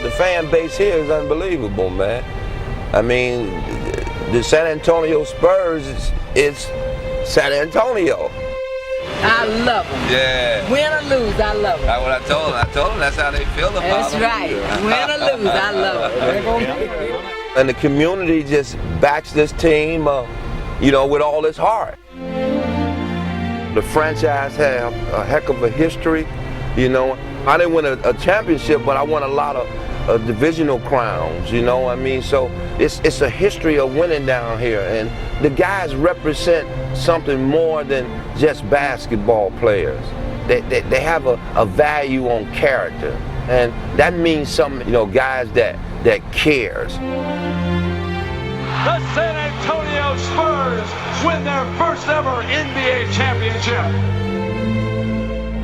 the fan base here is unbelievable, man. I mean, the San Antonio Spurs is San Antonio. I love them. Yeah. Win or lose, I love them. That's what I told them. I told them that's how they feel about That's them. right. Win or lose, I love them. And the community just backs this team, with all its heart. The franchise have a heck of a history, I didn't win a championship, but I won a lot of divisional crowns, So it's a history of winning down here, and the guys represent something more than just basketball players. They have a value on character, and that means something, guys that cares. The San Antonio Spurs win their first ever NBA championship.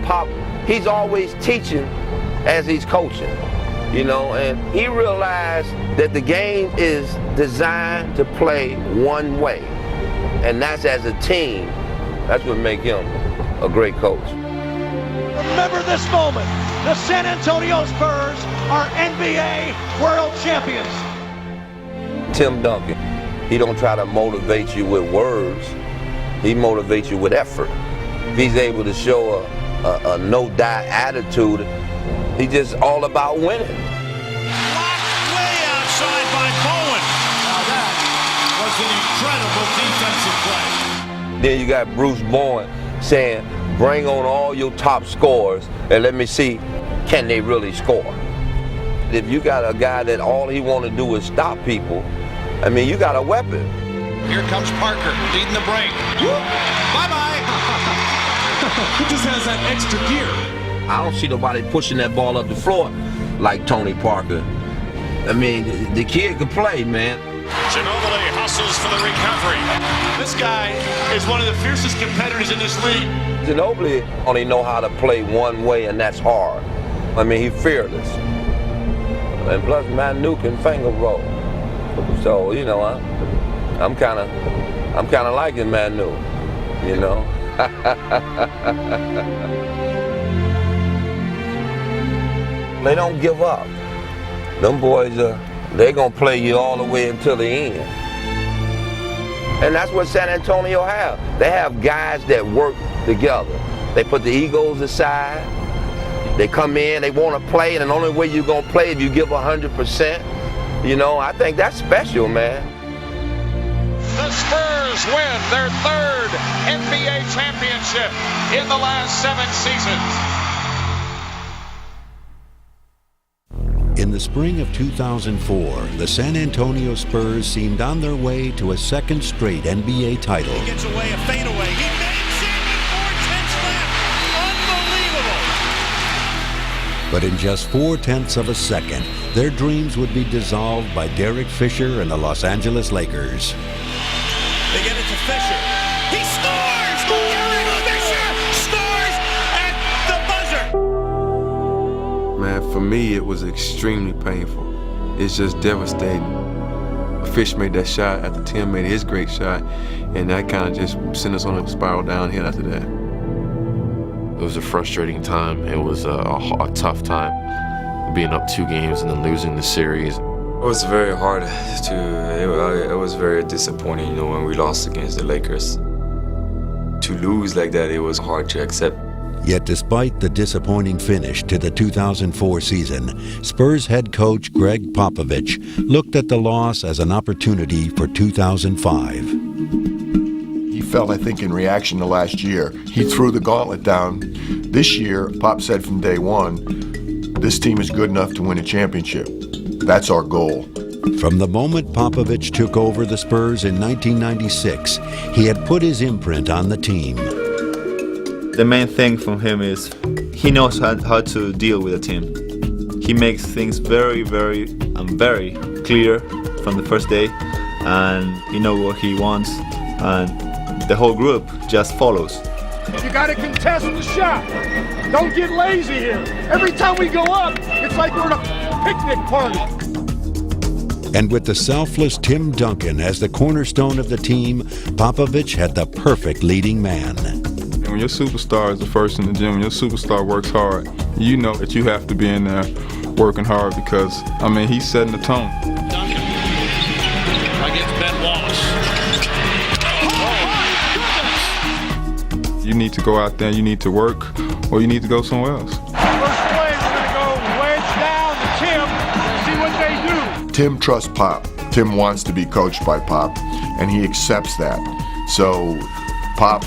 Pop, he's always teaching as he's coaching, and he realized that the game is designed to play one way, and that's as a team. That's what makes him a great coach. Remember this moment. The San Antonio Spurs are NBA World Champions. Tim Duncan, he don't try to motivate you with words. He motivates you with effort. If he's able to show a no-die attitude, he's just all about winning. Blocked way outside by Bowen. Now that was an incredible defensive play. Then you got Bruce Bowen saying, bring on all your top scorers and let me see, can they really score? If you got a guy that all he want to do is stop people, you got a weapon. Here comes Parker, leading the break. Bye-bye. He just has that extra gear. I don't see nobody pushing that ball up the floor like Tony Parker. The kid can play, man. Ginobili hustles for the recovery. This guy is one of the fiercest competitors in this league. Ginobili only know how to play one way, and that's hard. He's fearless. And plus, Manu can finger roll. So, I'm kind of liking Manu, They don't give up. Them boys, they gonna play you all the way until the end. And that's what San Antonio have. They have guys that work together. They put the egos aside. They come in, they want to play, and the only way you're gonna play if you give 100%. I think that's special, man. The Spurs win their third NBA championship in the last 7 seasons. In the spring of 2004, the San Antonio Spurs seemed on their way to a second straight NBA title. He gets away, a fadeaway. He makes it with 4/10 left. Unbelievable. But in just 0.4 of a second, their dreams would be dissolved by Derek Fisher and the Los Angeles Lakers. They get it to Fisher. He scores! Derek Fisher scores at the buzzer! Man, for me, it was extremely painful. It's just devastating. Fish made that shot after Tim made his great shot, and that kind of just sent us on a spiral downhill after that. It was a frustrating time. It was a tough time, being up 2 games and then losing the series. It was very hard it was very disappointing, when we lost against the Lakers. To lose like that, it was hard to accept. Yet despite the disappointing finish to the 2004 season, Spurs head coach Greg Popovich looked at the loss as an opportunity for 2005. He felt, I think, in reaction to last year, he threw the gauntlet down. This year, Pop said from day one, this team is good enough to win a championship. That's our goal. From the moment Popovich took over the Spurs in 1996, he had put his imprint on the team. The main thing from him is he knows how to deal with a team. He makes things very, very clear from the first day, and you know what he wants, and the whole group just follows. You gotta contest the shot. Don't get lazy here. Every time we go up, it's like we're at a picnic party. And with the selfless Tim Duncan as the cornerstone of the team, Popovich had the perfect leading man. When your superstar is the first in the gym, when your superstar works hard, you know that you have to be in there working hard because, I mean, he's setting the tone. Duncan against Ben Wallace. Oh, my goodness! You need to go out there, you need to work, or you need to go somewhere else. First play, we're going to go wedge down to Tim and see what they do. Tim trusts Pop. Tim wants to be coached by Pop, and he accepts that. So Pop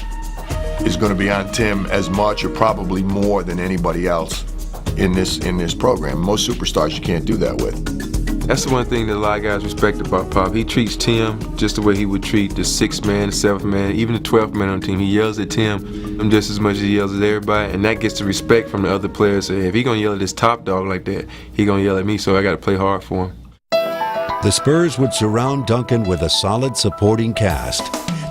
is going to be on Tim as much or probably more than anybody else in this program. Most superstars you can't do that with. That's the one thing that a lot of guys respect about Pop. He treats Tim just the way he would treat the 6th man, the 7th man, even the 12th man on the team. He yells at Tim just as much as he yells at everybody, and that gets the respect from the other players. So if he gonna yell at his top dog like that, he gonna yell at me, so I gotta play hard for him. The Spurs would surround Duncan with a solid supporting cast.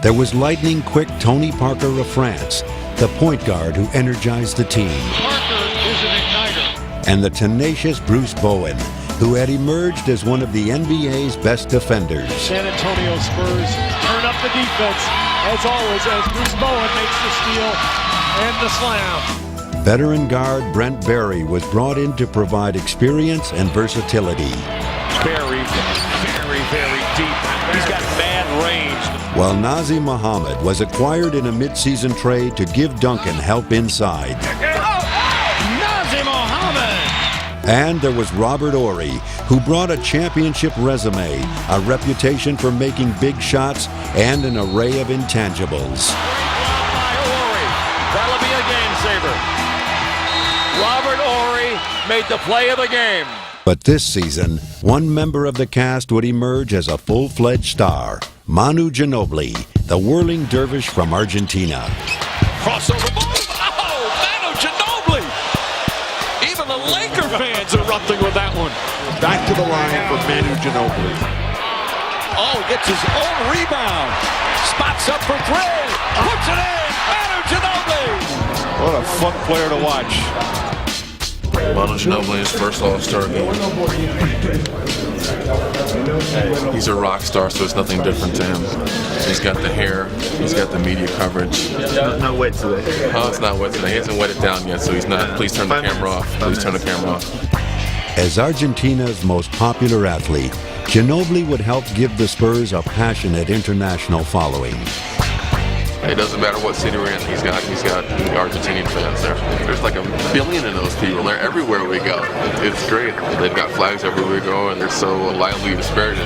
There was lightning-quick Tony Parker of France, the point guard who energized the team. Parker is an igniter. And the tenacious Bruce Bowen, who had emerged as one of the NBA's best defenders. San Antonio Spurs turn up the defense, as always, as Bruce Bowen makes the steal and the slam. Veteran guard Brent Barry was brought in to provide experience and versatility. Barry, very deep. He's got bad range. While Nazim Muhammad was acquired in a mid-season trade to give Duncan help inside. Nazim Muhammad! And there was Robert Horry, who brought a championship resume, a reputation for making big shots, and an array of intangibles. By Horry. That'll be a game saver. Robert Horry made the play of the game. But this season, one member of the cast would emerge as a full-fledged star, Manu Ginobili, the whirling dervish from Argentina. Crossover move. Oh, Manu Ginobili. Even the Laker fans erupting with that one. Back to the line for Manu Ginobili. Oh, gets his own rebound. Spots up for three. Puts it in. Manu Ginobili. What a fun player to watch. Manu Ginobili, his first All-Star game. He's a rock star, so it's nothing different to him. He's got the hair, he's got the media coverage. Not wet today. Oh, it's not wet today. He hasn't wet it down yet, so he's not. Please turn the camera off. Please turn the camera off. As Argentina's most popular athlete, Ginobili would help give the Spurs a passionate international following. It doesn't matter what city we're in, he's got Argentinian fans there. There's like 1 billion of those people. They're everywhere we go. It's great. They've got flags everywhere we go, and they're so lively and spirited.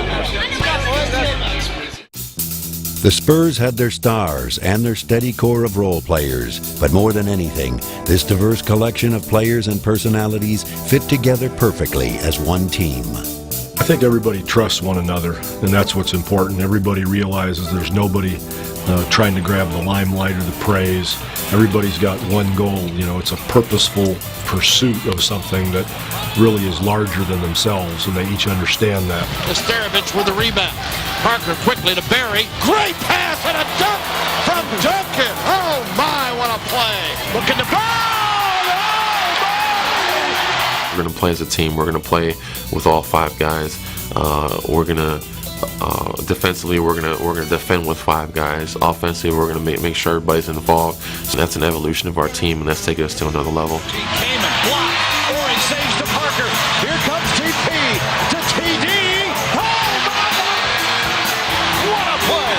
The Spurs had their stars and their steady core of role players, but more than anything, this diverse collection of players and personalities fit together perfectly as one team. I think everybody trusts one another, and that's what's important. Everybody realizes there's nobody trying to grab the limelight or the praise. Everybody's got one goal. You know, it's a purposeful pursuit of something that really is larger than themselves, and they each understand that. Nesterovic with the rebound. Parker quickly to Barry. Great pass and a dunk from Duncan. Oh my, what a play. Looking to We're going to play as a team. We're going to play with all 5 guys. We're going to defensively, we're gonna defend with 5 guys. Offensively, we're gonna make sure everybody's involved. So that's an evolution of our team, and that's taking us to another level. Came and blocked. Horry saves to Parker. Here comes TP to TD. Oh my! What a play!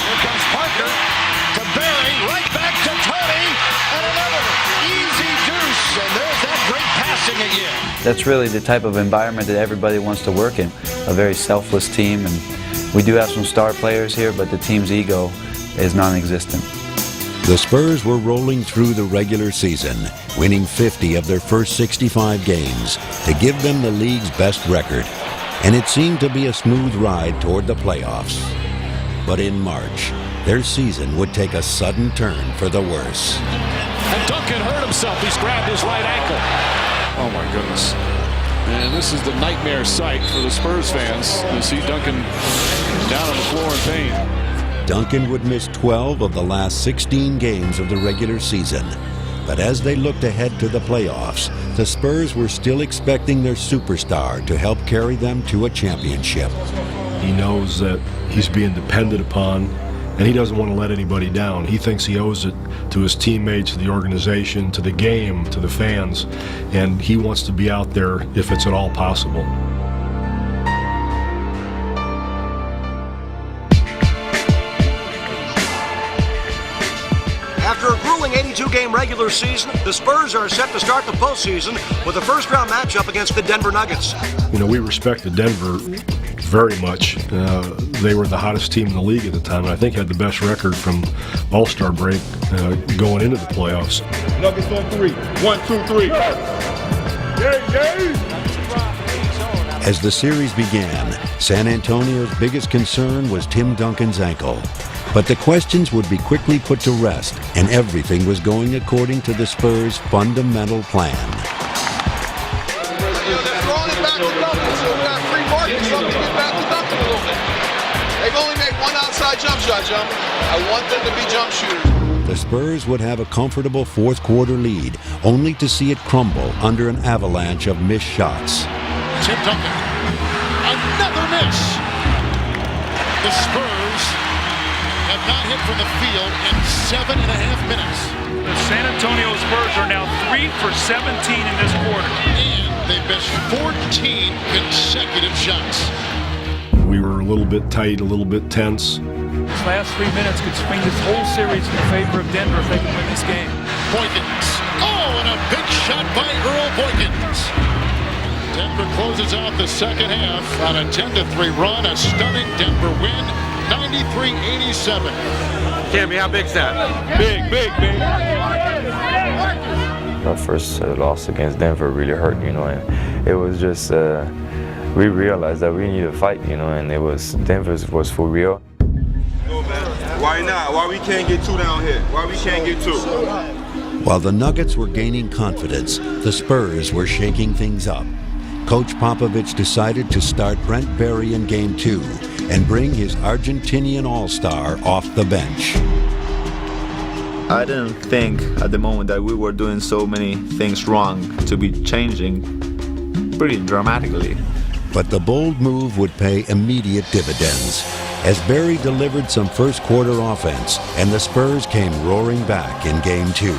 Here comes Parker to Barry. Right back to Tony, and another easy deuce. And there's that great passing again. That's really the type of environment that everybody wants to work in. A very selfless team, and we do have some star players here, but the team's ego is non-existent. The Spurs were rolling through the regular season, winning 50 of their first 65 games to give them the league's best record, and it seemed to be a smooth ride toward the playoffs. But in March, their season would take a sudden turn for the worse. And Duncan hurt himself. He's grabbed his right ankle. Oh my goodness. And this is the nightmare sight for the Spurs fans to see Duncan down on the floor in pain. Duncan would miss 12 of the last 16 games of the regular season. But as they looked ahead to the playoffs, the Spurs were still expecting their superstar to help carry them to a championship. He knows that he's being depended upon, and he doesn't want to let anybody down. He thinks he owes it to his teammates, to the organization, to the game, to the fans, and he wants to be out there if it's at all possible. After a grueling 82-game regular season, the Spurs are set to start the postseason with a first-round matchup against the Denver Nuggets. You know, we respected Denver very much. They were the hottest team in the league at the time, and I think had the best record from All-Star break going into the playoffs. Nuggets on 3. 1, 2, 3. As the series began, San Antonio's biggest concern was Tim Duncan's ankle. But the questions would be quickly put to rest, and everything was going according to the Spurs' fundamental plan. They've only made one outside jump shot, Joe. I want them to be jump shooters. The Spurs would have a comfortable fourth quarter lead, only to see it crumble under an avalanche of missed shots. Tim Duncan, another miss. The Spurs have not hit from the field in 7.5 minutes. The San Antonio Spurs are now 3 for 17 in this quarter. And they've missed 14 consecutive shots. We were a little bit tight, a little bit tense. These last 3 minutes could swing this whole series in favor of Denver if they can win this game. Boykins. Oh, and a big shot by Earl Boykins. Denver closes out the second half on a 10-3 run. A stunning Denver win, 93-87. Cammy, how big's that? Big. Our first loss against Denver really hurt, and it was just we realized that we need to fight, and it was Denver was for real. Why not? Why we can't get 2 down here? Why we can't get 2? While the Nuggets were gaining confidence, the Spurs were shaking things up. Coach Popovich decided to start Brent Berry in Game 2 and bring his Argentinian All-Star off the bench. I didn't think at the moment that we were doing so many things wrong to be changing pretty dramatically. But the bold move would pay immediate dividends, as Berry delivered some first quarter offense and the Spurs came roaring back in Game 2.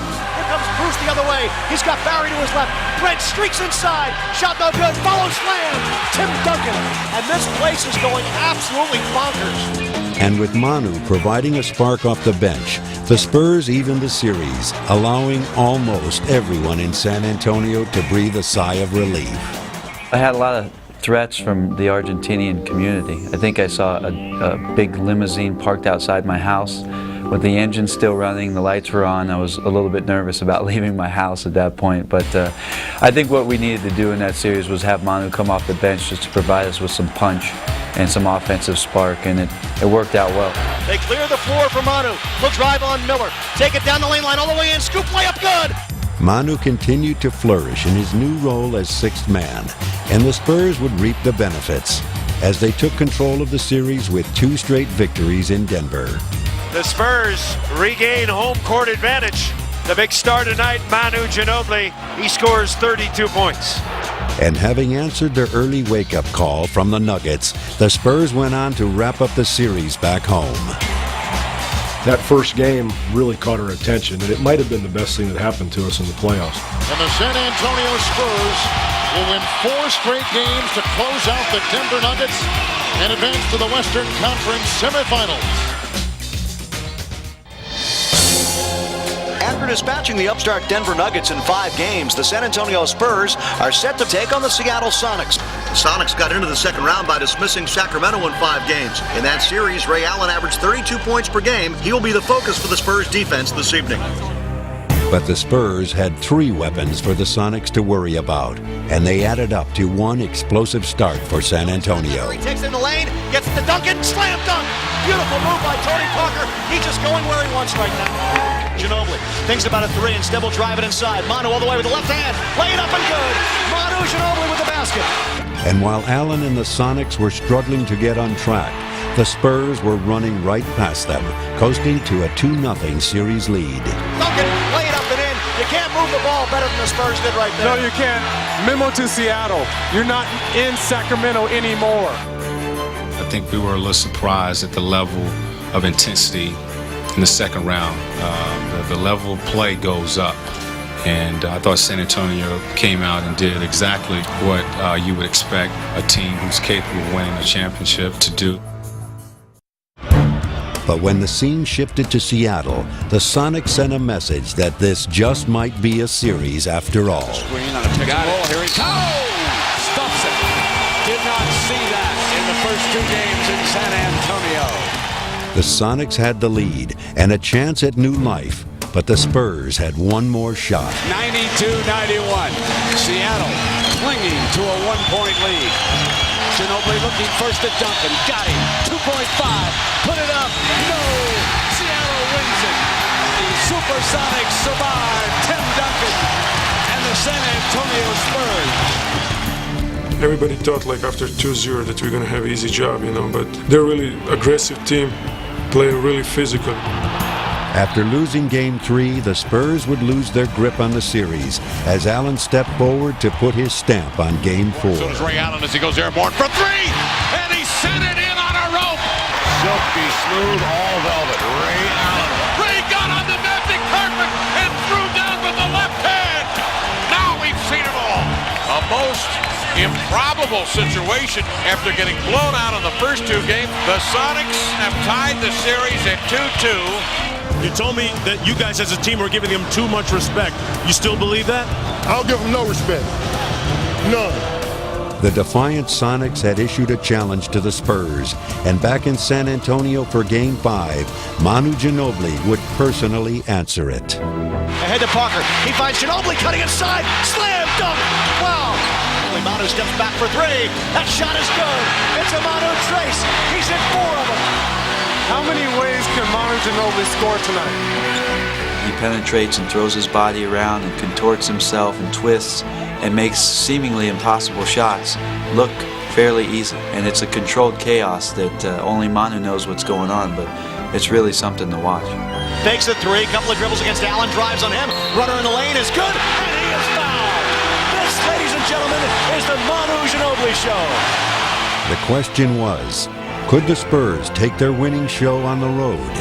Bruce the other way. He's got Barry to his left. Brent streaks inside. Shot no good. Follow slam. Tim Duncan. And this place is going absolutely bonkers. And with Manu providing a spark off the bench, the Spurs evened the series, allowing almost everyone in San Antonio to breathe a sigh of relief. I had a lot of threats from the Argentinian community. I think I saw a big limousine parked outside my house. With the engine still running, the lights were on, I was a little bit nervous about leaving my house at that point. But I think what we needed to do in that series was have Manu come off the bench just to provide us with some punch and some offensive spark, and it worked out well. They clear the floor for Manu. He'll drive on Miller. Take it down the lane line all the way in. Scoop layup good. Manu continued to flourish in his new role as sixth man, and the Spurs would reap the benefits as they took control of the series with 2 straight victories in Denver. The Spurs regain home court advantage. The big star tonight, Manu Ginobili. He scores 32 points. And having answered their early wake-up call from the Nuggets, the Spurs went on to wrap up the series back home. That first game really caught our attention, and it might have been the best thing that happened to us in the playoffs. And the San Antonio Spurs will win 4 straight games to close out the Denver Nuggets and advance to the Western Conference semifinals. After dispatching the upstart Denver Nuggets in 5 games, the San Antonio Spurs are set to take on the Seattle Sonics. The Sonics got into the second round by dismissing Sacramento in 5 games. In that series, Ray Allen averaged 32 points per game. He will be the focus for the Spurs defense this evening. But the Spurs had 3 weapons for the Sonics to worry about, and they added up to one explosive start for San Antonio. He takes in the lane, gets it to Duncan, slam dunk. Beautiful move by Tony Parker. He's just going where he wants right now. Ginobili thinks about a 3 and still will drive it inside. Manu all the way with the left hand. Lay it up and good. Manu Ginobili with the basket. And while Allen and the Sonics were struggling to get on track, the Spurs were running right past them, coasting to a 2-0 series lead. Duncan, lay it up and in. You can't move the ball better than the Spurs did right there. No, you can't. Memo to Seattle. You're not in Sacramento anymore. I think we were a little surprised at the level of intensity in the second round. The level of play goes up. And I thought San Antonio came out and did exactly what you would expect a team who's capable of winning a championship to do. But when the scene shifted to Seattle, the Sonics sent a message that this just might be a series after all. Screen on a pick and roll. Here he comes. Oh! Stuffs it. Did not see that in the first 2 games in San Antonio. The Sonics had the lead and a chance at new life, but the Spurs had one more shot. 92-91. Seattle clinging to a 1-point lead. Ginobili looking first at Duncan. Got him. 2.5. Put it up. No. Seattle wins it. The Supersonics survive. Tim Duncan and the San Antonio Spurs. Everybody thought like after 2-0 that we're going to have an easy job, you know, but they're a really aggressive team, playing really physical. After losing Game 3, the Spurs would lose their grip on the series as Allen stepped forward to put his stamp on Game 4. So does Ray Allen as he goes airborne for 3, and he sent it in on a rope. Silky smooth, all velvet. Ray Allen. Ray got on the magic carpet and threw down with the left hand. Now we've seen it all. A most improbable situation after getting blown out in the first 2 games. The Sonics have tied the series at 2-2. You told me that you guys as a team were giving them too much respect. You still believe that? I don't give them no respect. None. The defiant Sonics had issued a challenge to the Spurs, and back in San Antonio for Game 5, Manu Ginobili would personally answer it. Ahead to Parker. He finds Ginobili cutting inside. Slam dunk. Wow. Manu steps back for 3. That shot is good. It's a Manu trace. He's hit 4 of them. How many ways can Manu Ginobili score tonight? He penetrates and throws his body around and contorts himself and twists and makes seemingly impossible shots look fairly easy. And it's a controlled chaos that only Manu knows what's going on, but it's really something to watch. Fakes a 3, couple of dribbles against Allen, drives on him. Runner in the lane is good, and he is fouled. This, ladies and gentlemen, is the Manu Ginobili Show. The question was, could the Spurs take their winning show on the road?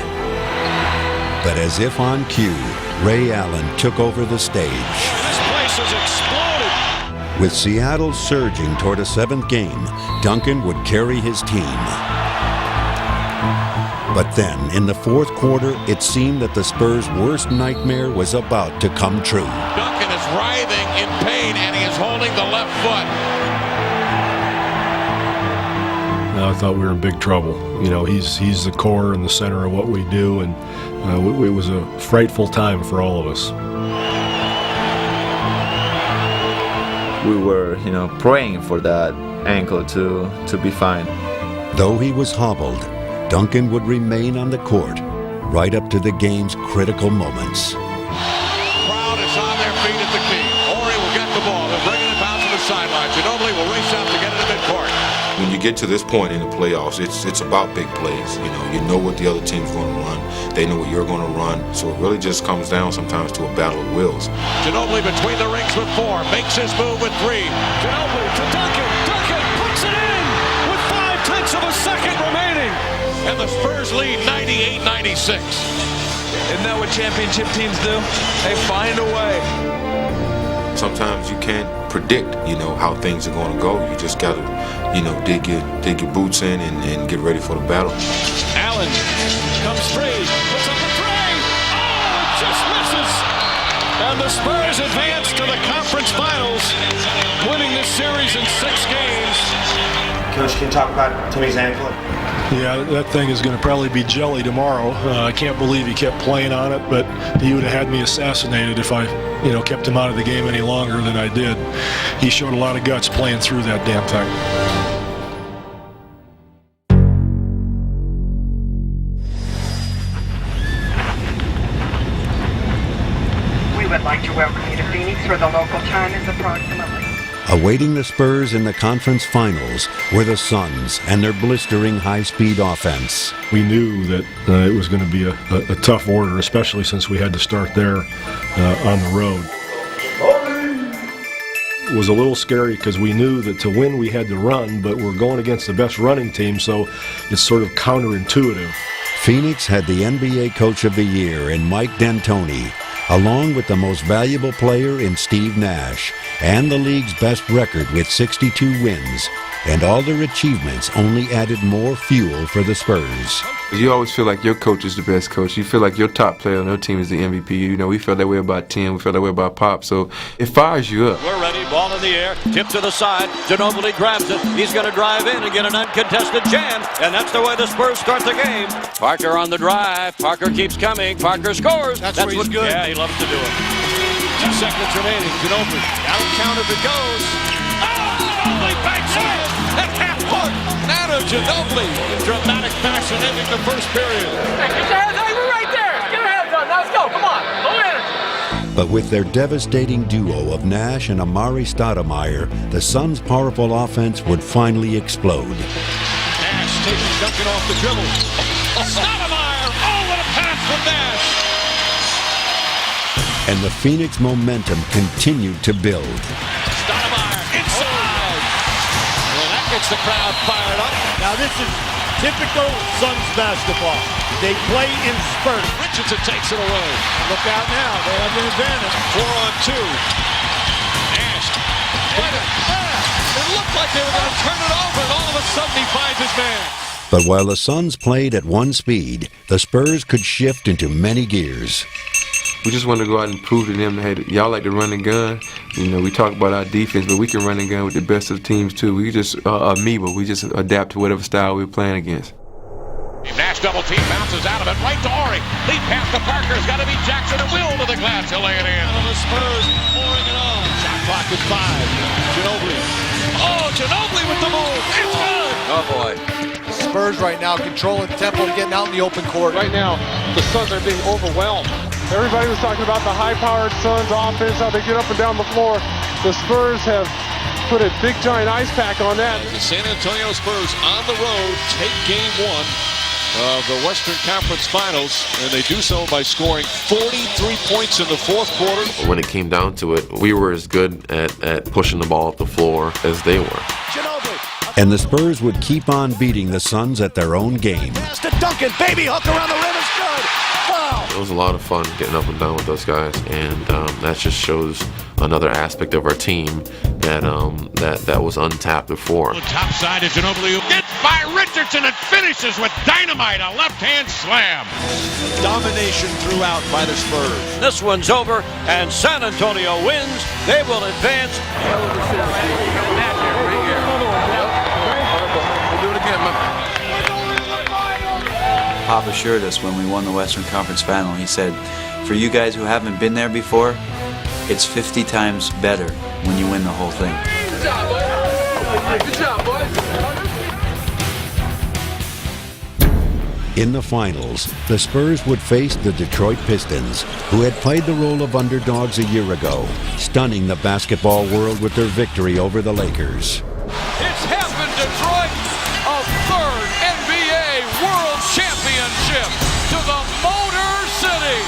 But as if on cue, Ray Allen took over the stage. This place has exploded. With Seattle surging toward a 7th game, Duncan would carry his team. But then, in the 4th quarter, it seemed that the Spurs' worst nightmare was about to come true. Duncan is writhing in pain, and he is holding the left foot. I thought we were in big trouble. You know, he's the core and the center of what we do, and it was a frightful time for all of us. We were, praying for that ankle to be fine. Though he was hobbled, Duncan would remain on the court right up to the game's critical moments. Crowd is on their feet at the key. Horry will get the ball. They're bringing it down to the sideline. Ginobili will race out to get it in midcourt. When you get to this point in the playoffs, it's about big plays. You know what the other team's going to run. They know what you're going to run. So it really just comes down sometimes to a battle of wills. Ginobili between the rings with 4. Makes his move with 3. Ginobili to Duncan. Duncan puts it in with 5/10 of a second remaining. And the Spurs lead 98-96. Isn't that what championship teams do? They find a way. Sometimes you can't predict, how things are going to go. You just got to, dig your boots in and get ready for the battle. Allen comes free, puts up a 3. Oh, it just misses. And the Spurs advance to the conference finals, winning this series in 6 games. Coach, can you talk about Timmy's ankle? Yeah, that thing is going to probably be jelly tomorrow. I can't believe he kept playing on it, but he would have had me assassinated if I, kept him out of the game any longer than I did. He showed a lot of guts playing through that damn thing. We would like to welcome you to Phoenix, where the local time is approximately. Awaiting the Spurs in the conference finals were the Suns and their blistering high-speed offense. We knew that it was going to be a tough order, especially since we had to start there on the road. It was a little scary because we knew that to win we had to run, but we're going against the best running team, so it's sort of counterintuitive. Phoenix had the NBA Coach of the Year in Mike D'Antoni, along with the most valuable player in Steve Nash, and the league's best record with 62 wins. And all their achievements only added more fuel for the Spurs. You always feel like your coach is the best coach. You feel like your top player on your team is the MVP. You know, we felt that way about Tim. We felt that way about Pop. So it fires you up. We're ready. Ball in the air. Tip to the side. Ginobili grabs it. He's going to drive in and get an uncontested jam. And that's the way the Spurs start the game. Parker on the drive. Parker keeps coming. Parker scores. That's where he's good. Yeah, he loves to do it. 2 seconds remaining. Ginobili. Out count if it goes. Ginobili banks it at half court. Manu Ginobili in dramatic fashion ending the first period. Get your hands on, we're right there. Get your hands on. Now let's go. Come on. Low energy. But with their devastating duo of Nash and Amari Stoudemire, the Suns' powerful offense would finally explode. Nash taking Duncan off the dribble. Stoudemire. Oh, what a pass from Nash. And the Phoenix momentum continued to build. Stoudemire inside. Well, that gets the crowd fired up. Now this is typical Suns basketball. They play in spurts. Richardson takes it away. Look out now. They have an advantage. 4-on-2. Nash. It looked like they were going to turn it over, and all of a sudden he finds his man. But while the Suns played at one speed, the Spurs could shift into many gears. We just wanted to go out and prove to them that, hey, y'all like to run and gun. You know, we talk about our defense, but we can run and gun with the best of teams too. We just amoeba. We just adapt to whatever style we're playing against. Nash double team bounces out of it, right to Ori. Lead pass to Parker's got to be Jackson and Will to the glass. He'll lay it in. Out of the Spurs, pouring it on. Shot clock is 5. Ginobili. Oh, Ginobili with the move. It's good. Oh, boy. Spurs right now controlling the tempo and getting out in the open court. Right now, the Suns are being overwhelmed. Everybody was talking about the high-powered Suns offense, how they get up and down the floor. The Spurs have put a big, giant ice pack on that. The San Antonio Spurs on the road take game 1 of the Western Conference Finals, and they do so by scoring 43 points in the fourth quarter. When it came down to it, we were as good at pushing the ball up the floor as they were. And the Spurs would keep on beating the Suns at their own game. To Duncan, baby hook around the rim is good. Wow. It was a lot of fun getting up and down with those guys, and that just shows another aspect of our team that was untapped before. The top side is Ginobili, hit by Richardson and finishes with dynamite, a left-hand slam. Domination throughout by the Spurs. This one's over, and San Antonio wins. They will advance. Pop assured us when we won the Western Conference Final, he said, for you guys who haven't been there before, it's 50 times better when you win the whole thing. Good job, boys. Good job, boys. In the finals, the Spurs would face the Detroit Pistons, who had played the role of underdogs a year ago, stunning the basketball world with their victory over the Lakers. It's happened, Detroit. A third NBA World Championship to the Motor City.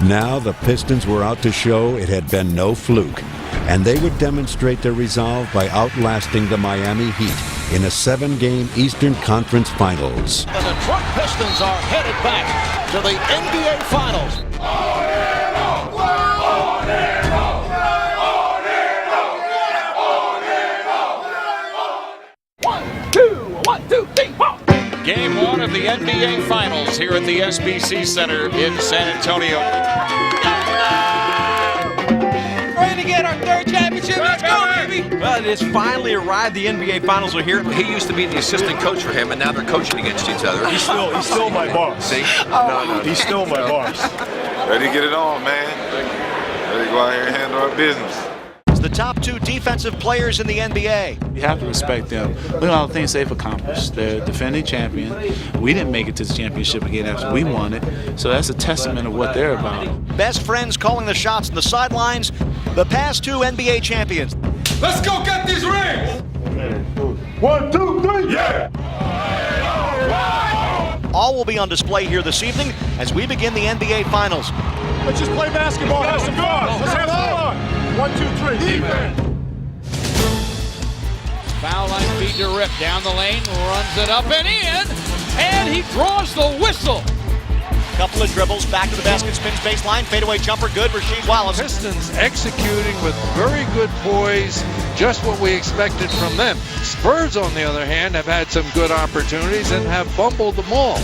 Now the Pistons were out to show it had been no fluke, and they would demonstrate their resolve by outlasting the Miami Heat in a 7-game Eastern Conference Finals. The Detroit Pistons are headed back to the NBA Finals. Game 1 of the NBA Finals here at the SBC Center in San Antonio. Ready to get our third championship. Let's go, baby. Well, it has finally arrived. The NBA Finals are here. He used to be the assistant coach for him, and now they're coaching against each other. He's still my boss. See? No. He's still my boss. Ready to get it on, man. Ready to go out here and handle our business. The top 2 defensive players in the NBA. You have to respect them. Look at all the things they've accomplished. They're defending champion. We didn't make it to the championship again after we won it. So that's a testament of what they're about. Best friends calling the shots on the sidelines. The past 2 NBA champions. Let's go get these rings. 1, 2, 3, yeah! All will be on display here this evening as we begin the NBA Finals. Let's just play basketball. Have some fun. Let's have some fun. 1, 2, 3. Defense. Foul line feed to Rip down the lane, runs it up and in. and he draws the whistle. Couple of dribbles, back to the basket, spins baseline, fadeaway jumper, good. Rasheed Wallace. Pistons executing with very good poise, just what we expected from them. Spurs, on the other hand, have had some good opportunities and have fumbled them all.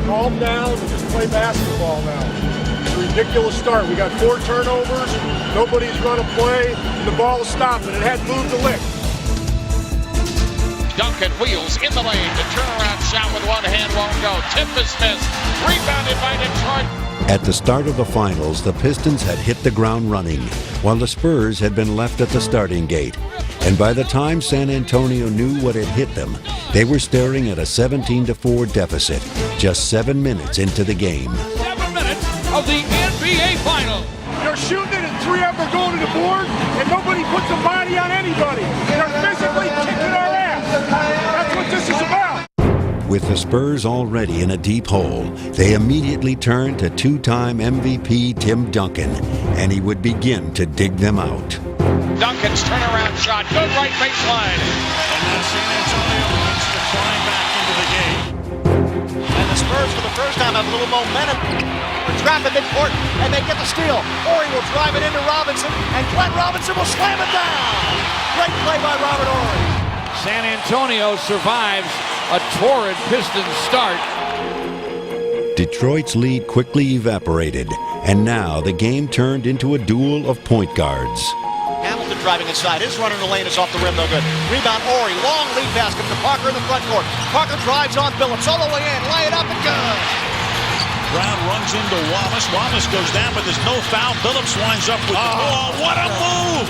Calm down and just play basketball now. It's a ridiculous start. We got 4 turnovers, nobody's run a play, and the ball is stopping. It hadn't moved a lick. Duncan wheels in the lane. The turnaround shot with one hand won't go. Tip is missed. Rebounded by Detroit. At the start of the finals, the Pistons had hit the ground running, while the Spurs had been left at the starting gate. And by the time San Antonio knew what had hit them, they were staring at a 17-4 deficit, just 7 minutes into the game. 7 minutes of the NBA Finals. They're shooting it and 3 of them are going to the board, and nobody puts a body on anybody. They're physically kicking our ass. That's what this is about. With the Spurs already in a deep hole, they immediately turned to 2-time MVP Tim Duncan, and he would begin to dig them out. Duncan's turnaround shot, good right baseline. And now San Antonio wants to climb back into the game. And the Spurs, for the first time, have a little momentum. Trap at midcourt, and they get the steal. Horry will drive it into Robinson, and Glenn Robinson will slam it down. Great play by Robert Horry. San Antonio survives a torrid Pistons start. Detroit's lead quickly evaporated, and now the game turned into a duel of point guards. Hamilton driving inside. His run in the lane is off the rim, no good. Rebound, Horry. Long lead basket to Parker in the front court. Parker drives on Billups all the way in. Lay it up and good. Brown runs into Wallace. Wallace goes down, but there's no foul. Billups winds up with the ball. What a move!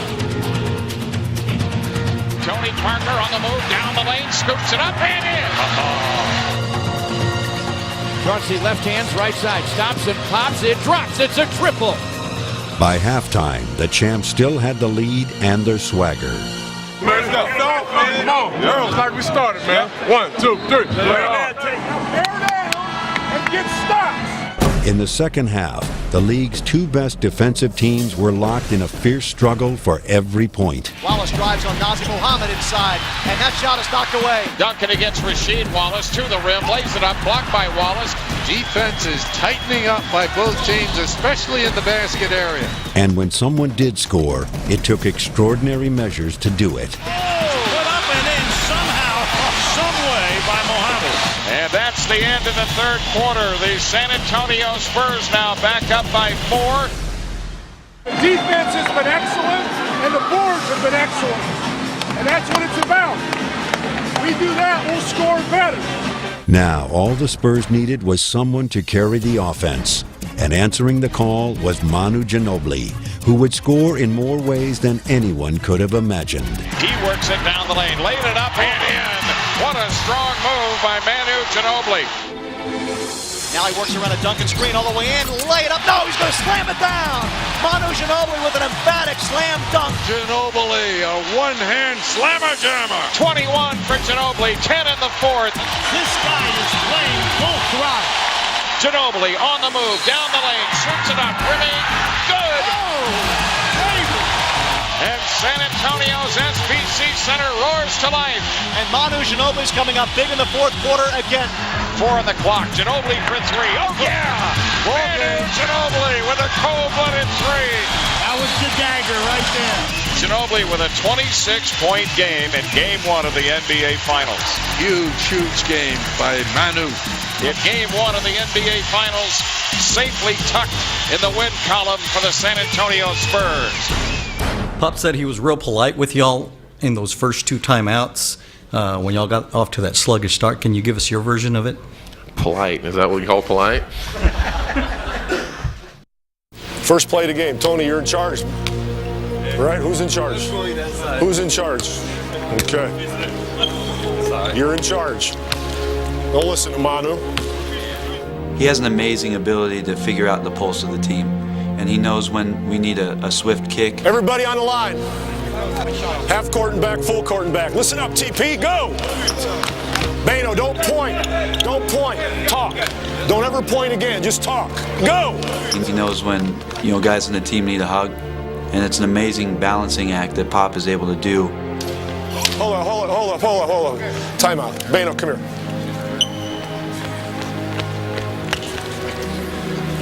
Tony Parker on the move, down the lane, scoops it up and in. Chauncey left hands, right side, stops and pops, it drops, it's a triple. By halftime, the champs still had the lead and their swagger. Man, it's like we started, man. 1, 2, 3. Tear down and get stopped. In the second half, the league's 2 best defensive teams were locked in a fierce struggle for every point. Wallace drives on Nazir Mohammed inside, and that shot is knocked away. Duncan against Rasheed Wallace to the rim, lays it up, blocked by Wallace. Defense is tightening up by both teams, especially in the basket area. And when someone did score, it took extraordinary measures to do it. Put up and in somehow, some way by Mohammed. And that's the end of the third quarter. The San Antonio Spurs now back up by 4. The defense has been excellent, and the boards have been excellent. And that's what it's about. We do that, we'll score better. Now, all the Spurs needed was someone to carry the offense. And answering the call was Manu Ginobili, who would score in more ways than anyone could have imagined. He works it down the lane, laid it up and in. What a strong move by Manu Ginobili. Now he works around a Duncan screen all the way in, lay it up. No, he's going to slam it down. Manu Ginobili with an emphatic slam dunk. Ginobili, a one-hand slammer jammer. 21 for Ginobili, 10 in the fourth. This guy is playing full throttle. Ginobili on the move, down the lane, shoots it up, rimming, good. And San Antonio's SBC Center roars to life. And Manu Ginobili's coming up big in the fourth quarter again. 4 on the clock. Ginobili for 3. Oh, yeah! Manu Ginobili with a cold-blooded 3. That was the dagger right there. Ginobili with a 26-point game in Game 1 of the NBA Finals. Huge game by Manu. In Game 1 of the NBA Finals, safely tucked in the win column for the San Antonio Spurs. Pop said he was real polite with y'all in those first 2 timeouts when y'all got off to that sluggish start. Can you give us your version of it? Polite? Is that what you call polite? First play of the game. Tony, you're in charge. Right? Who's in charge? Who's in charge? Okay. You're in charge. Don't listen to Manu. He has an amazing ability to figure out the pulse of the team. And he knows when we need a swift kick. Everybody on the line. Half court and back, full court and back. Listen up, TP, go! Bano, don't point. Don't point. Talk. Don't ever point again. Just talk. Go! He knows when guys in the team need a hug. And it's an amazing balancing act that Pop is able to do. Hold on. Time out. Bano, come here.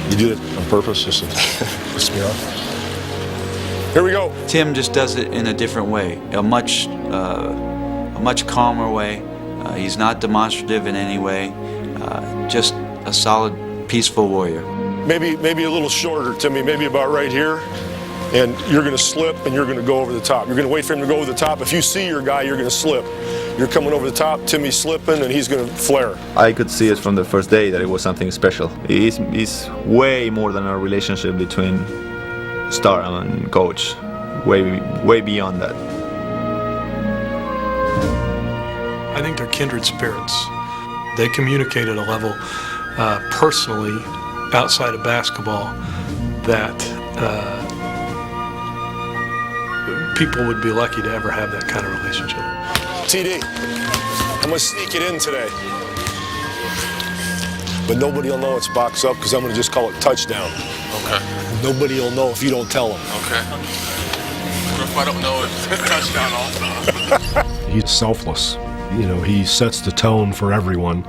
You did it on purpose, just to piss me off. Here we go. Tim just does it in a different way, a much calmer way. He's not demonstrative in any way. Just a solid, peaceful warrior. Maybe a little shorter, Timmy, maybe about right here. And you're going to slip and you're going to go over the top. You're going to wait for him to go over the top. If you see your guy, you're going to slip. You're coming over the top, Timmy's slipping, and he's going to flare. I could see it from the first day that it was something special. It's way more than a relationship between star and coach. Way beyond that. I think they're kindred spirits. They communicate at a level personally outside of basketball that people would be lucky to ever have that kind of relationship. TD, I'm going to sneak it in today. But nobody will know it's box up because I'm going to just call it touchdown. Okay. Nobody will know if you don't tell them. Okay. What if I don't know it's touchdown also? He's selfless. You know, he sets the tone for everyone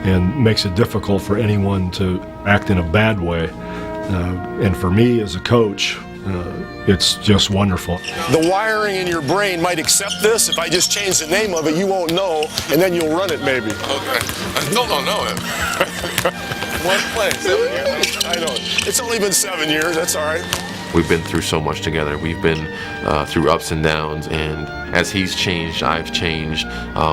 and makes it difficult for anyone to act in a bad way. And for me as a coach, it's just wonderful. The wiring in your brain might accept this. If I just change the name of it, you won't know, and then you'll run it maybe. Okay. I still don't know it. One play, 7 years. I know. It's only been 7 years. That's all right. We've been through so much together. We've been through ups and downs, and as he's changed, I've changed.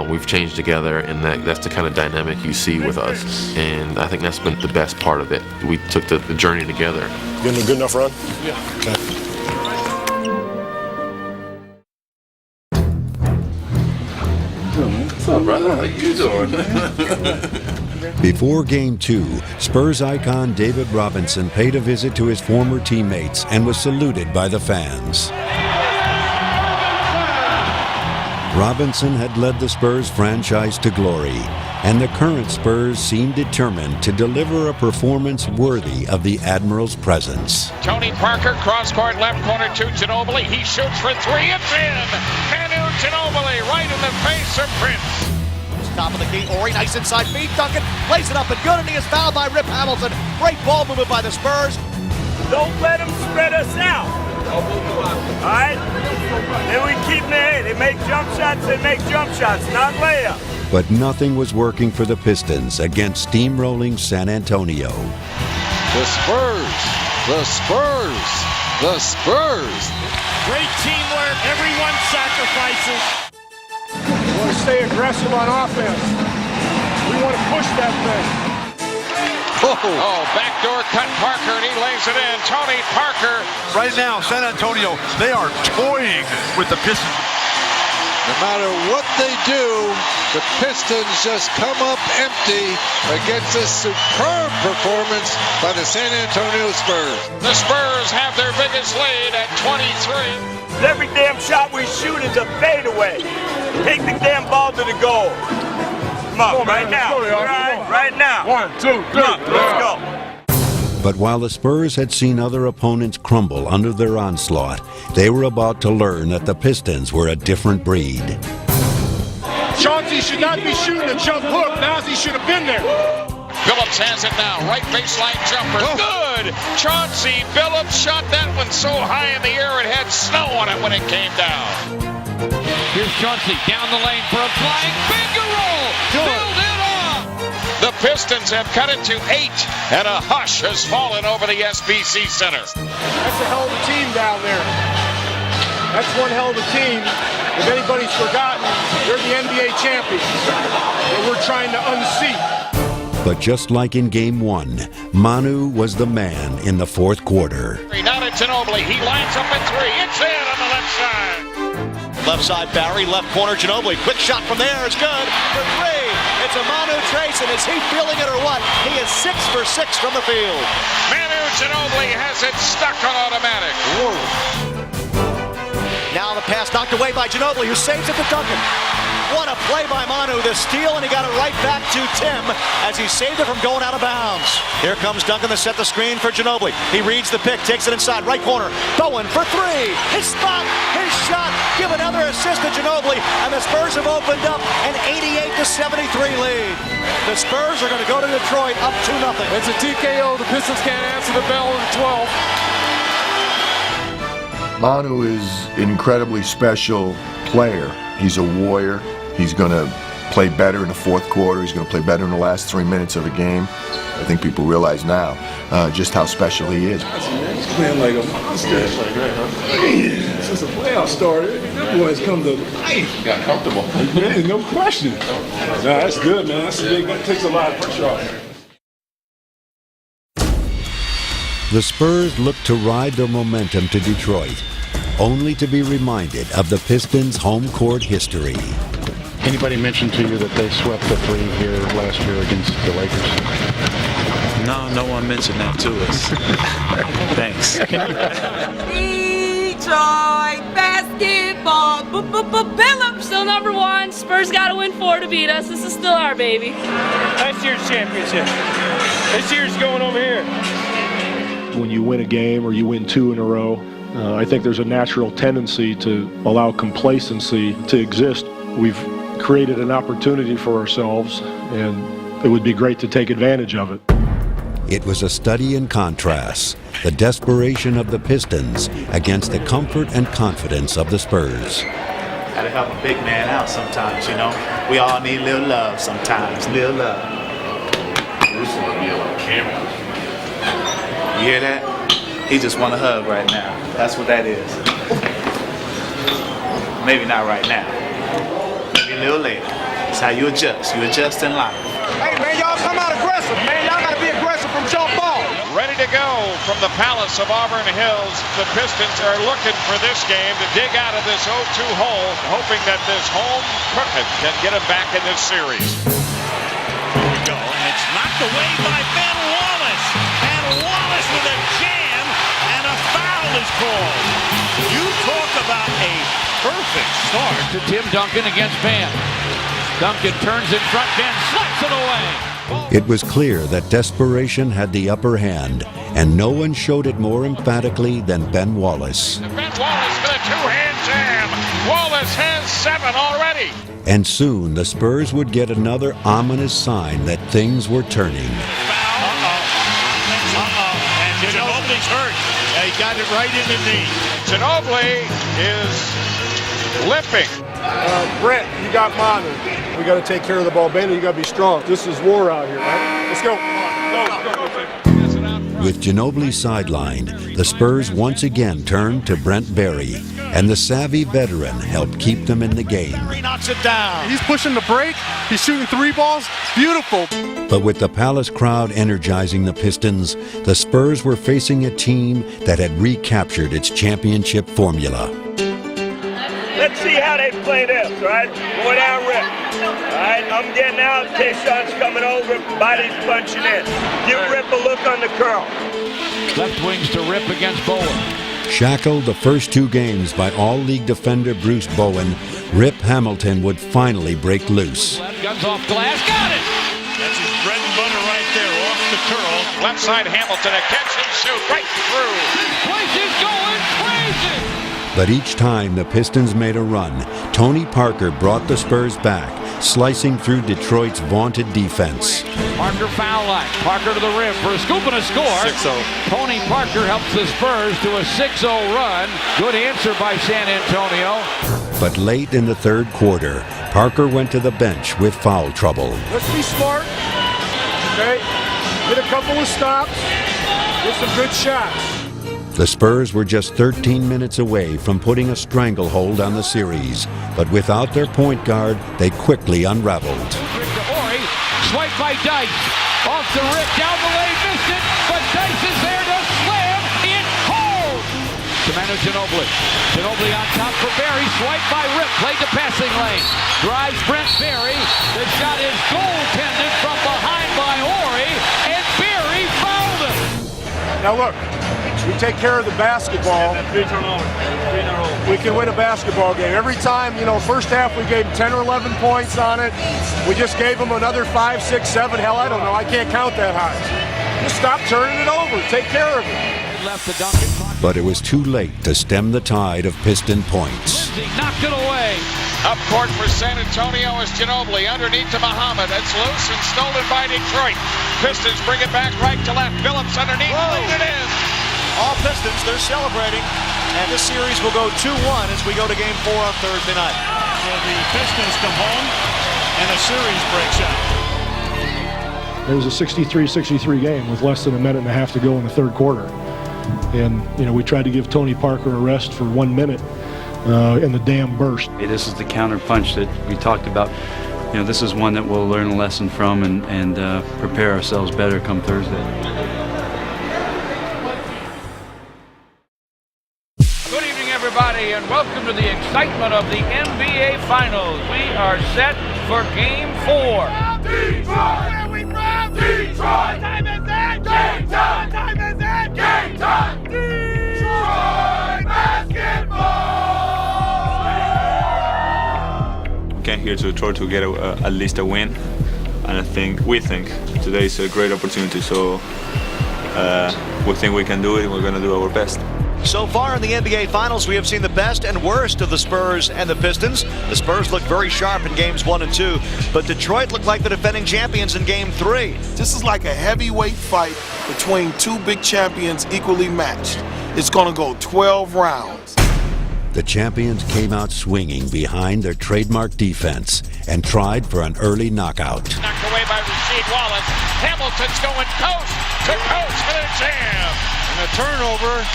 We've changed together, and that's the kind of dynamic you see with us. And I think that's been the best part of it. We took the journey together. You getting a good enough run? Yeah. Okay. What's up, brother? How you doing? Before Game 2, Spurs icon David Robinson paid a visit to his former teammates and was saluted by the fans. Robinson had led the Spurs franchise to glory, and the current Spurs seemed determined to deliver a performance worthy of the Admiral's presence. Tony Parker, cross-court left corner to Ginobili. He shoots for three. It's in. Manu Ginobili right in the face of Prince. Top of the key, Ori, nice inside feed. Duncan plays it up and good, and he is fouled by Rip Hamilton. Great ball movement by the Spurs. Don't let them spread us out. All right? Then we keep their head. They make jump shots, not layups. But nothing was working for the Pistons against steamrolling San Antonio. The Spurs, the Spurs, the Spurs. Great teamwork. Everyone sacrifices. We want to stay aggressive on offense. We want to push that thing. Oh, backdoor cut Parker, and he lays it in. Tony Parker. Right now, San Antonio, they are toying with the Pistons. No matter what they do, the Pistons just come up empty against this superb performance by the San Antonio Spurs. The Spurs have their biggest lead at 23. Every damn shot we shoot is a fadeaway. Take the damn ball to the goal. Come on, right now. Right now. 1, 2, 3. Come on, let's go. But while the Spurs had seen other opponents crumble under their onslaught, they were about to learn that the Pistons were a different breed. Chauncey should not be shooting a jump hook. Nazi should have been there. Phillips has it now. Right baseline jumper. Good. Chauncey Phillips shot that one so high in the air it had snow on it when it came down. Here's Chauncey down the lane for a flying finger roll. Filled it off. The Pistons have cut it to 8, and a hush has fallen over the SBC Center. That's a hell of a team down there. That's one hell of a team. If anybody's forgotten, they're the NBA champions that we're trying to unseat. But just like in Game 1, Manu was the man in the fourth quarter. Now to Ginobili. He lines up at 3. It's in on the left side. Left side, Barry. Left corner, Ginobili. Quick shot from there is good for 3. It's a Manu Trace, and is he feeling it or what? He is 6 for 6 from the field. Manu Ginobili has it stuck on automatic. Whoa. Now the pass knocked away by Ginobili, who saves it to Duncan. What a play by Manu, the steal, and he got it right back to Tim as he saved it from going out of bounds. Here comes Duncan to set the screen for Ginobili. He reads the pick, takes it inside, right corner. Bowen for 3. His spot, his shot. Give another Another assist to Ginobili, and the Spurs have opened up an 88-73 lead. The Spurs are going to go to Detroit up 2-0. It's a TKO. The Pistons can't answer the bell in the 12th. Manu is an incredibly special player. He's a warrior. He's going to play better in the fourth quarter. He's going to play better in the last 3 minutes of the game. I think people realize now just how special he is. He's playing like a monster. Since the playoffs started, them boys come to life. Got comfortable. Man, no question. Nah, that's good, man. That's big. That takes a lot of pressure off. The Spurs look to ride their momentum to Detroit, only to be reminded of the Pistons' home court history. Anybody mention to you that they swept the 3 here last year against the Lakers? No one mentioned that to us. Thanks. Detroit basketball. Billups still number 1. Spurs got to win 4 to beat us. This is still our baby. Last year's championship. This year's going over here. When you win a game or you win 2 in a row, I think there's a natural tendency to allow complacency to exist. We've created an opportunity for ourselves, and it would be great to take advantage of it. It was a study in contrasts, the desperation of the Pistons against the comfort and confidence of the Spurs. Gotta help a big man out sometimes, you know. We all need a little love sometimes, little love. Bruce will be on camera. You hear that? He just want a hug right now. That's what that is. Maybe not right now. Maybe a little later. That's how you adjust. You adjust in life. Hey, man, y'all come out aggressive, man. Y'all got to be aggressive from jump ball. Ready to go from the Palace of Auburn Hills. The Pistons are looking for this game to dig out of this 0-2 hole, hoping that this home crooked can get them back in this series. Here we go, and it's knocked away by Ben Wallace. And Wallace with a jam, and a foul is called. You talk about a perfect start. To Tim Duncan against Van. Duncan turns in front, Van slaps it away. It was clear that desperation had the upper hand, and no one showed it more emphatically than Ben Wallace. Ben Wallace with a two-hand jam. Wallace has 7 already. And soon the Spurs would get another ominous sign that things were turning. And Ginobili's hurt. He got it right in the knee. Ginobili is limping. Brent, you got Manu. We got to take care of the ball. Bana, you got to be strong. This is war out here, right? Let's go. With Ginobili sidelined, the Spurs once again turned to Brent Berry, and the savvy veteran helped keep them in the game. He knocks it down. He's pushing the break. He's shooting 3 balls. Beautiful. But with the Palace crowd energizing the Pistons, the Spurs were facing a team that had recaptured its championship formula. Let's see how they play this, right? Going down Rip. All right, I'm getting out. Tayshaun's coming over. Body's punching in. Give Rip a look on the curl. Left wings to Rip against Bowen. Shackled the first 2 games by all-league defender Bruce Bowen, Rip Hamilton would finally break loose. Left guns off glass. Got it! That's his bread and butter right there, off the curl. Left side Hamilton, a catch and shoot right through. This place is going crazy! But each time the Pistons made a run, Tony Parker brought the Spurs back, slicing through Detroit's vaunted defense. Parker foul line. Parker to the rim for a scoop and a score. 6-0. Tony Parker helps the Spurs to a 6-0 run. Good answer by San Antonio. But late in the third quarter, Parker went to the bench with foul trouble. Let's be smart. Okay? Get a couple of stops. Get some good shots. The Spurs were just 13 minutes away from putting a stranglehold on the series, but without their point guard, they quickly unraveled. Ori, swipe by Dice, off the Rip, down the lane, missed it, but Dice is there to slam it home. To Manu Ginobili. Ginobili on top for Berry, swipe by Rip, played the passing lane, drives Brent Berry. The shot is goaltended from behind by Ori, and Berry fouled him. Now look. We take care of the basketball. 3 turnovers. We can win a basketball game. Every time, first half we gave 10 or 11 points on it. We just gave them another 5, 6, 7. Hell, I don't know. I can't count that high. Just stop turning it over. Take care of it. Left to Duncan. But it was too late to stem the tide of Piston points. He knocked it away. Up court for San Antonio is Ginobili. Underneath to Muhammad. It's loose and stolen by Detroit. Pistons bring it back right to left. Phillips underneath. Lead it in. All Pistons, they're celebrating. And this series will go 2-1 as we go to Game 4 on Thursday night. So the Pistons come home and a series breaks out. It was a 63-63 game with less than a minute and a half to go in the third quarter. And, we tried to give Tony Parker a rest for 1 minute, and the dam burst. This is the counter punch that we talked about. This is one that we'll learn a lesson from and prepare ourselves better come Thursday. Good evening, everybody, and welcome to the excitement of the NBA Finals. We are set for Game 4. Detroit! Where we from? Detroit! Time is it! Game time! Time is it! Game time! Detroit basketball! We came here to Detroit to get at least a win, and we think today is a great opportunity. So we think we can do it, and we're going to do our best. So far in the NBA Finals, we have seen the best and worst of the Spurs and the Pistons. The Spurs looked very sharp in Games 1 and 2, but Detroit looked like the defending champions in Game 3. This is like a heavyweight fight between two big champions equally matched. It's going to go 12 rounds. The champions came out swinging behind their trademark defense and tried for an early knockout. Knocked away by Rasheed Wallace. Hamilton's going coast to coast for the jam. And a turnover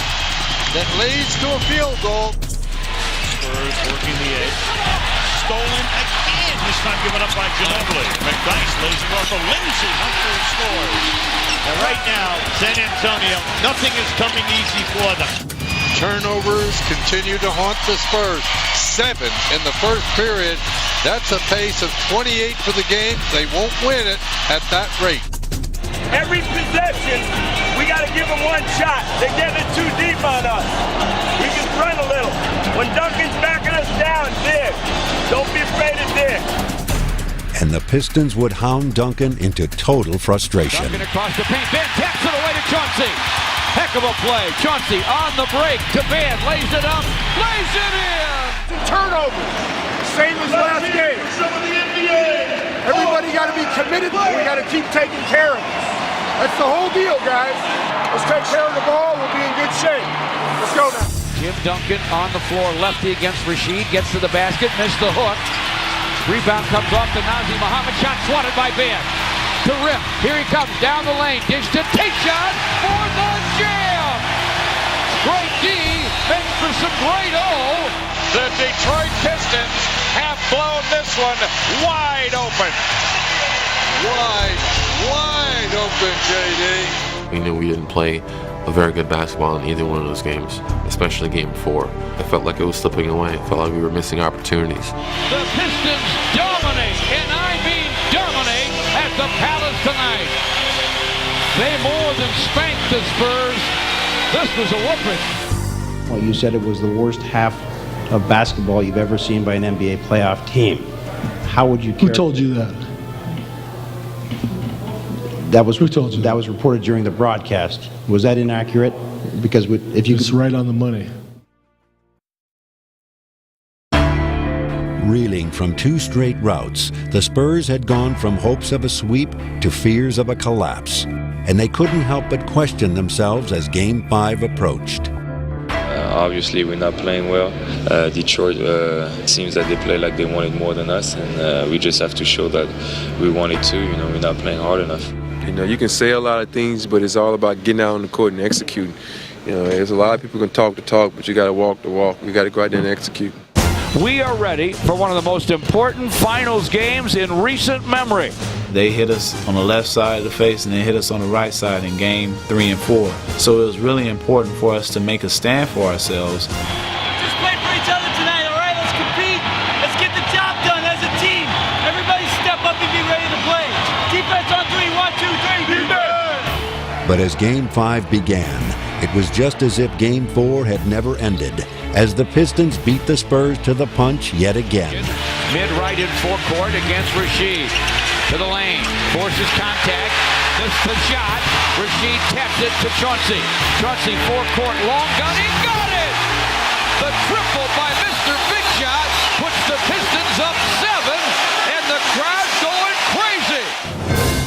that leads to a field goal. Spurs working the edge. Stolen again. This time given up by Ginobili. McDyess lays it off of Lindsay. Hunter scores. And right now, San Antonio, nothing is coming easy for them. Turnovers continue to haunt the Spurs. 7 in the first period. That's a pace of 28 for the game. They won't win it at that rate. Every possession, we got to give them one shot. They're getting it too deep on us. We can run a little. When Duncan's backing us down, dig. Don't be afraid to dig. And the Pistons would hound Duncan into total frustration. Duncan across the paint. Ben taps it away to Chauncey. Heck of a play. Chauncey on the break to Ben. Lays it up. Lays it in. Turnover. Same as last game. Everybody got to be committed. We got to keep taking care of it. That's the whole deal, guys. Let's take care of the ball. We'll be in good shape. Let's go now. Tim Duncan on the floor, lefty against Rasheed. Gets to the basket, missed the hook. Rebound comes off to Nazr Mohammed. Shot swatted by Ben. To Rip. Here he comes down the lane. Dish to Tayshaun for the jam. Great D makes for some great O. The Detroit Pistons have blown this one wide open. Wide open, JD. We knew we didn't play a very good basketball in either one of those games, especially Game 4. I felt like it was slipping away. I felt like we were missing opportunities. The Pistons dominate, and I mean dominate, at the Palace tonight. They more than spanked the Spurs. This was a whooping. Well, you said it was the worst half of basketball you've ever seen by an NBA playoff team. How would you? Who told you that? That was that was reported during the broadcast. Was that inaccurate? Because if you it's right on the money. Reeling from 2 straight routs, the Spurs had gone from hopes of a sweep to fears of a collapse, and they couldn't help but question themselves as Game 5 approached. Obviously, we're not playing well. Detroit, it seems that they play like they wanted more than us, and we just have to show that we wanted to. We're not playing hard enough. You can say a lot of things, but it's all about getting out on the court and executing. There's a lot of people who can talk the talk, but you got to walk the walk. You got to go out there and execute. We are ready for one of the most important finals games in recent memory. They hit us on the left side of the face and they hit us on the right side in Game 3 and 4. So it was really important for us to make a stand for ourselves. Just play for each other tonight, all right? Let's compete. Let's get the job done as a team. Everybody step up and be ready to play. Defense on 3, 1, 2, 3, defense! But as Game 5 began, it was just as if Game 4 had never ended, as the Pistons beat the Spurs to the punch yet again. Mid-right in forecourt against Rasheed. To the lane, forces contact, Missed the shot. Rasheed taps it to Chauncey. Chauncey forecourt long gun. He got it! The triple by Mr. Big Shot puts the Pistons up 7, and the crowd's going crazy.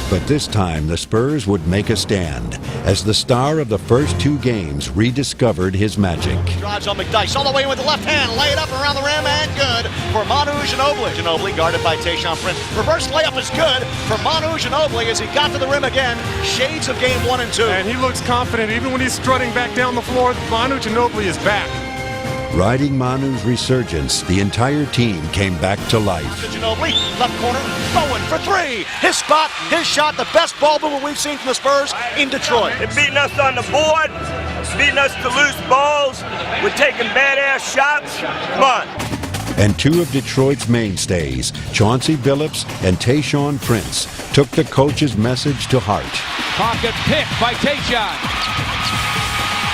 But this time the Spurs would make a stand as the star of the first 2 games rediscovered his magic. Drives on McDyess all the way with the left hand, lay it up around the rim and good for Manu Ginobili. Ginobili guarded by Tayshaun Prince. Reverse layup is good for Manu Ginobili as he got to the rim again. Shades of game 1 and 2. And he looks confident even when he's strutting back down the floor. Manu Ginobili is back. Riding Manu's resurgence, the entire team came back to life. Ginobili, left corner, Bowen for 3. His spot, his shot, the best ball movement we've seen from the Spurs in Detroit. They're beating us on the board, beating us to loose balls. We're taking badass shots. Come on. And 2 of Detroit's mainstays, Chauncey Billups and Tayshaun Prince, took the coach's message to heart. Pocket pick by Tayshaun.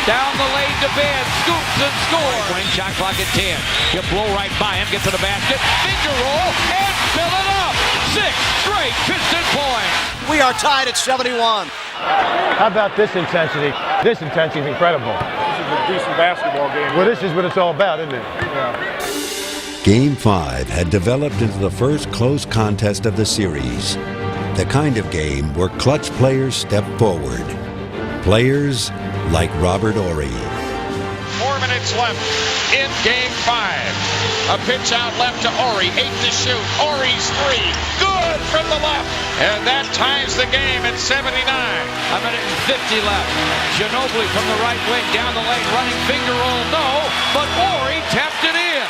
Down the lane to Ben, scoops and scores. Wing shot clock at 10. He'll blow right by him, get to the basket, finger roll, and fill it up. 6 straight Piston points. We are tied at 71. How about this intensity? This intensity is incredible. This is a decent basketball game. Well, this is what it's all about, isn't it? Yeah. Game 5 had developed into the first close contest of the series. The kind of game where clutch players step forward. Players like Robert Horry. 4 minutes left in game 5. A pitch out left to Horry, 8 to shoot. Horry's 3, good from the left. And that ties the game at 79. A minute and 50 left. Ginobili from the right wing, down the lane, running finger roll, no, but Horry tapped it in.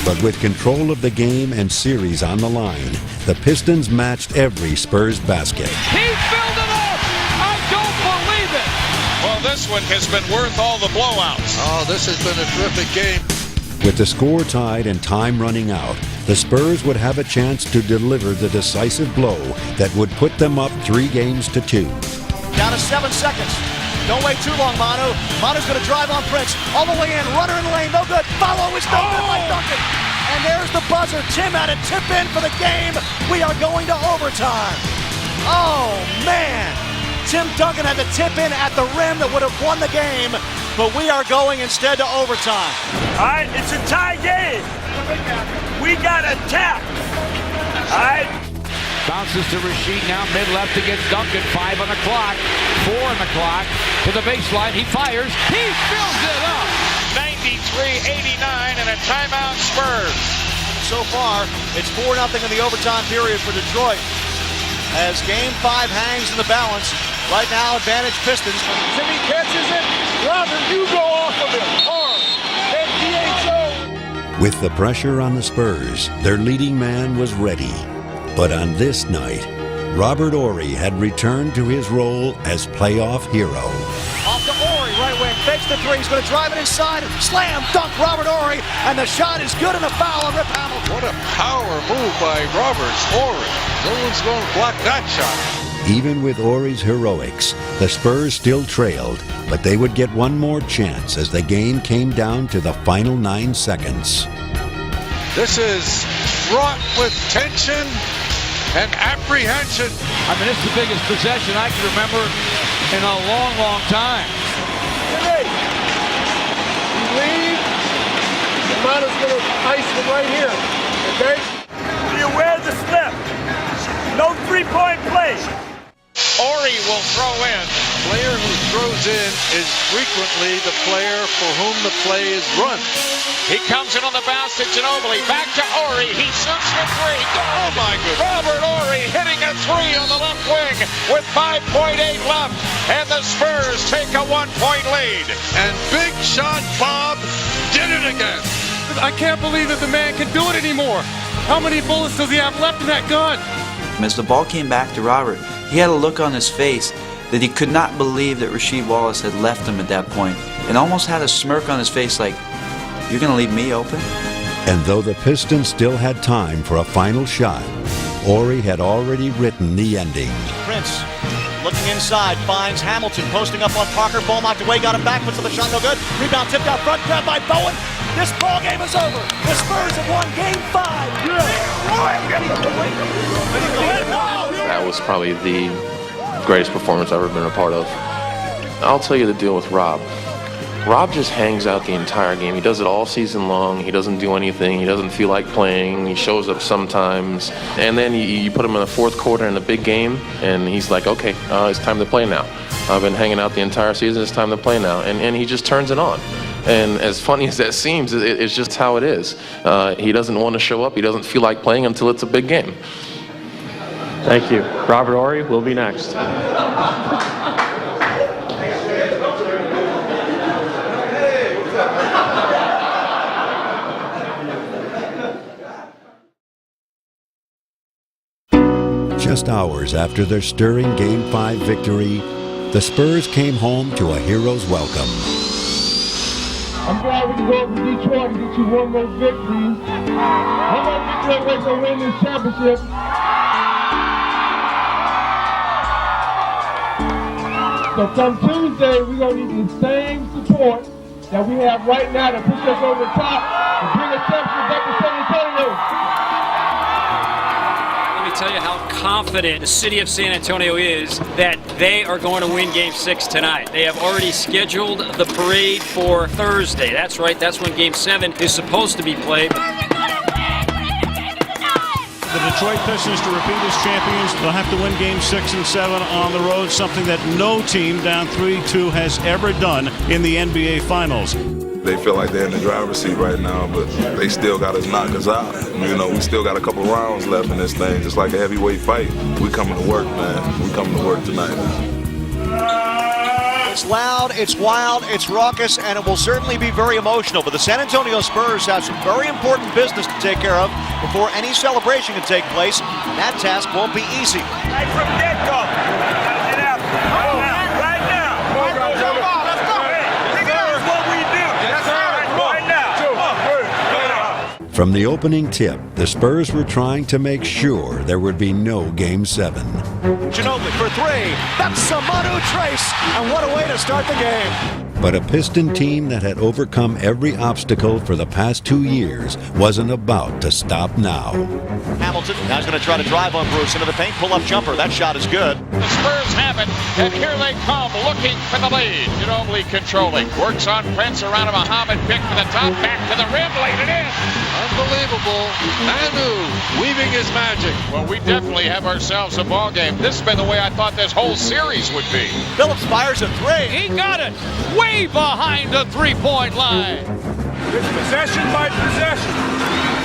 But with control of the game and series on the line, the Pistons matched every Spurs basket. He filled it up! I don't believe it! Well, this one has been worth all the blowouts. Oh, this has been a terrific game. With the score tied and time running out, the Spurs would have a chance to deliver the decisive blow that would put them up 3 games to 2. Down to 7 seconds. Don't wait too long, Manu. Manu's going to drive on Prince. All the way in. Runner in the lane. No good. Follow is no good by Duncan. And there's the buzzer. Tim had a tip in for the game. We are going to overtime. Oh, man. Tim Duncan had the tip in at the rim that would have won the game. But we are going instead to overtime. All right, it's a tie game. We got a tap. All right. Bounces to Rasheed now, mid-left against Duncan. 5 on the clock, 4 on the clock. To the baseline, he fires. He fills it up. 93-89 and a timeout Spurs. So far, it's 4-0 in the overtime period for Detroit. As game 5 hangs in the balance. Right now, advantage Pistons. Timmy catches it. Robert, you go off of him. Hard. DHO. With the pressure on the Spurs, their leading man was ready. But on this night, Robert Horry had returned to his role as playoff hero. Off to Horry, right wing, fakes the 3. He's going to drive it inside. Slam, dunk, Robert Horry. And the shot is good and a foul on Rip Hamilton. What a power move by Roberts. Horry. No one's going to block that shot. Even with Horry's heroics, the Spurs still trailed, but they would get one more chance as the game came down to the final 9 seconds. This is fraught with tension and apprehension. I mean, it's the biggest possession I can remember in a long, long time. Hey, you leave, the Manu's going to ice him right here, okay? Be aware of the slip. No 3-point play. Horry will throw in. The player who throws in is frequently the player for whom the play is run. He comes in on the bounce to Ginobili. Back to Horry. He shoots for 3. Oh, my goodness. Robert Horry hitting a 3 on the left wing with 5.8 left. And the Spurs take a 1-point lead. And Big Shot Bob did it again. I can't believe that the man can do it anymore. How many bullets does he have left in that gun? As the ball came back to Robert, he had a look on his face that he could not believe that Rasheed Wallace had left him at that point, and almost had a smirk on his face like, "You're going to leave me open?" And though the Pistons still had time for a final shot, Horry had already written the ending. Prince looking inside, finds Hamilton posting up on Parker. Ball knocked away, got him back, puts up the shot, no good. Rebound tipped out front, grabbed by Bowen. This ball game is over. The Spurs have won game 5. That was probably the greatest performance I've ever been a part of. I'll tell you the deal with Rob. Rob just hangs out the entire game. He does it all season long. He doesn't do anything. He doesn't feel like playing. He shows up sometimes. And then you put him in the fourth quarter in a big game, and he's like, okay, it's time to play now. I've been hanging out the entire season. It's time to play now. And he just turns it on. And as funny as that seems, it's just how it is. He doesn't want to show up. He doesn't feel like playing until it's a big game. Thank you. Robert Horry will be next. Just hours after their stirring Game 5 victory, the Spurs came home to a hero's welcome. I'm glad we can go up to Detroit and get you one more victory. I'm going to get ready to win this championship. So come Tuesday, we're going to need the same support that we have right now to push us over the top and bring a championship back to San Antonio. Tell you how confident the city of San Antonio is that they are going to win Game 6 tonight. They have already scheduled the parade for Thursday. That's right, that's when Game 7 is supposed to be played. The Detroit Pistons, to repeat as champions, they'll have to win Game 6 and 7 on the road, something that no team down 3-2 has ever done in the NBA Finals. They feel like they're in the driver's seat right now, but they still got to knock us out. You know, we still got a couple rounds left in this thing, just like a heavyweight fight. We coming to work, man. We coming to work tonight. It's loud, it's wild, it's raucous, and it will certainly be very emotional. But the San Antonio Spurs have some very important business to take care of before any celebration can take place. And that task won't be easy. Right from get-go. Get out. Right now. Let's go. Here's what we do. Right now. From the opening tip, the Spurs were trying to make sure there would be no Game 7. Ginobili for three. That's a Manu Trace. And what a way to start the game. But a Piston team that had overcome every obstacle for the past 2 years wasn't about to stop now. Hamilton now he's going to try to drive on Bruce into the paint. Pull-up jumper. That shot is good. The Spurs have it, and here they come, looking for the lead. Ginobili controlling. Works on Prince around a Muhammad pick to the top, back to the rim, laid it in. Unbelievable. Manu weaving his magic. Well, we definitely have ourselves a ball game. This has been the way I thought this whole series would be. Phillips fires a three. He got it way behind the three-point line. It's possession by possession.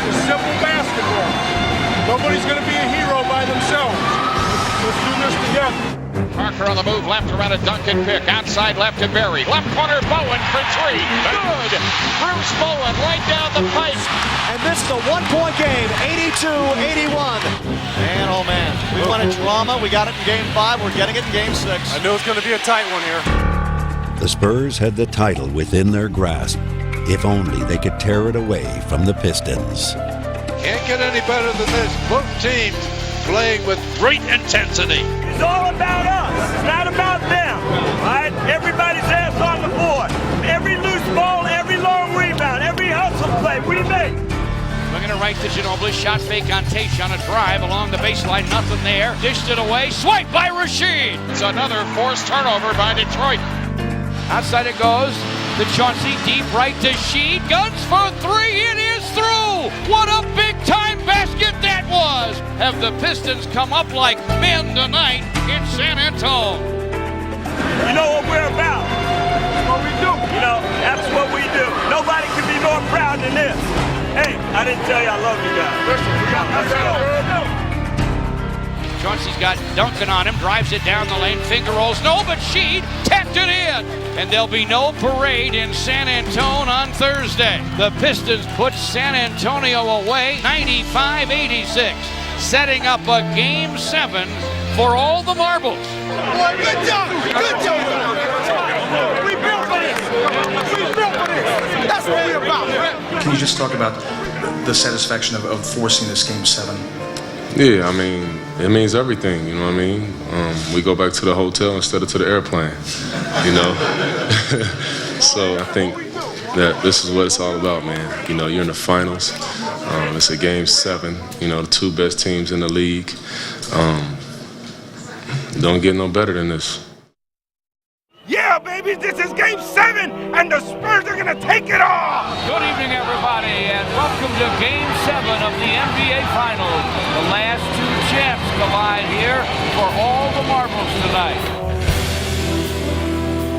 It's simple basketball. Nobody's going to be a hero by themselves. Let's do this together. Parker on the move, left around a Duncan pick. Outside left to Berry. Left corner, Bowen for three. Good. Bruce Bowen right down the pipe. And this is a one-point game, 82-81. Man, oh man, we wanted drama. We got it in Game 5. We're getting it in Game 6. I knew it's going to be a tight one here. The Spurs had the title within their grasp, if only they could tear it away from the Pistons. Can't get any better than this. Both teams playing with great intensity. It's all about us. It's not about them. All right? Everybody's ass on the board. Every loose ball, every long rebound, every hustle play we make. Looking to right to Ginobili. Shot fake on Tayshaun. A drive along the baseline. Nothing there. Dished it away. Swipe by Rasheed. It's another forced turnover by Detroit. Outside it goes. The Chauncey deep right to Sheed. Guns for three. It is through. What a big-time basket that was. Have the Pistons come up like men tonight in San Antonio. You know what we're about. That's what we do. You know, that's what we do. Nobody can be more proud than this. Hey, I didn't tell you I love you guys. Listen, let's go. Chauncey's got Duncan on him, drives it down the lane, finger rolls, no, but Sheed tapped it in. And there'll be no parade in San Antonio on Thursday. The Pistons put San Antonio away 95-86, setting up a Game 7 for all the marbles. Boy, good job! Good job! We built for this! We built for this! That's what we're about! Can you just talk about the satisfaction of forcing this Game 7? Yeah, I mean, it means everything, you know what I mean? We go back to the hotel instead of to the airplane, you know? So I think that this is what it's all about, man. You know, you're in the finals. It's a Game 7, you know, the two best teams in the league. don't get no better than this. Yeah, baby, this is Game 7, and the Spurs are going to take it all. Good evening, everybody, and welcome to Game 7 of the NBA Finals. The last two champs collide here for all the marbles tonight.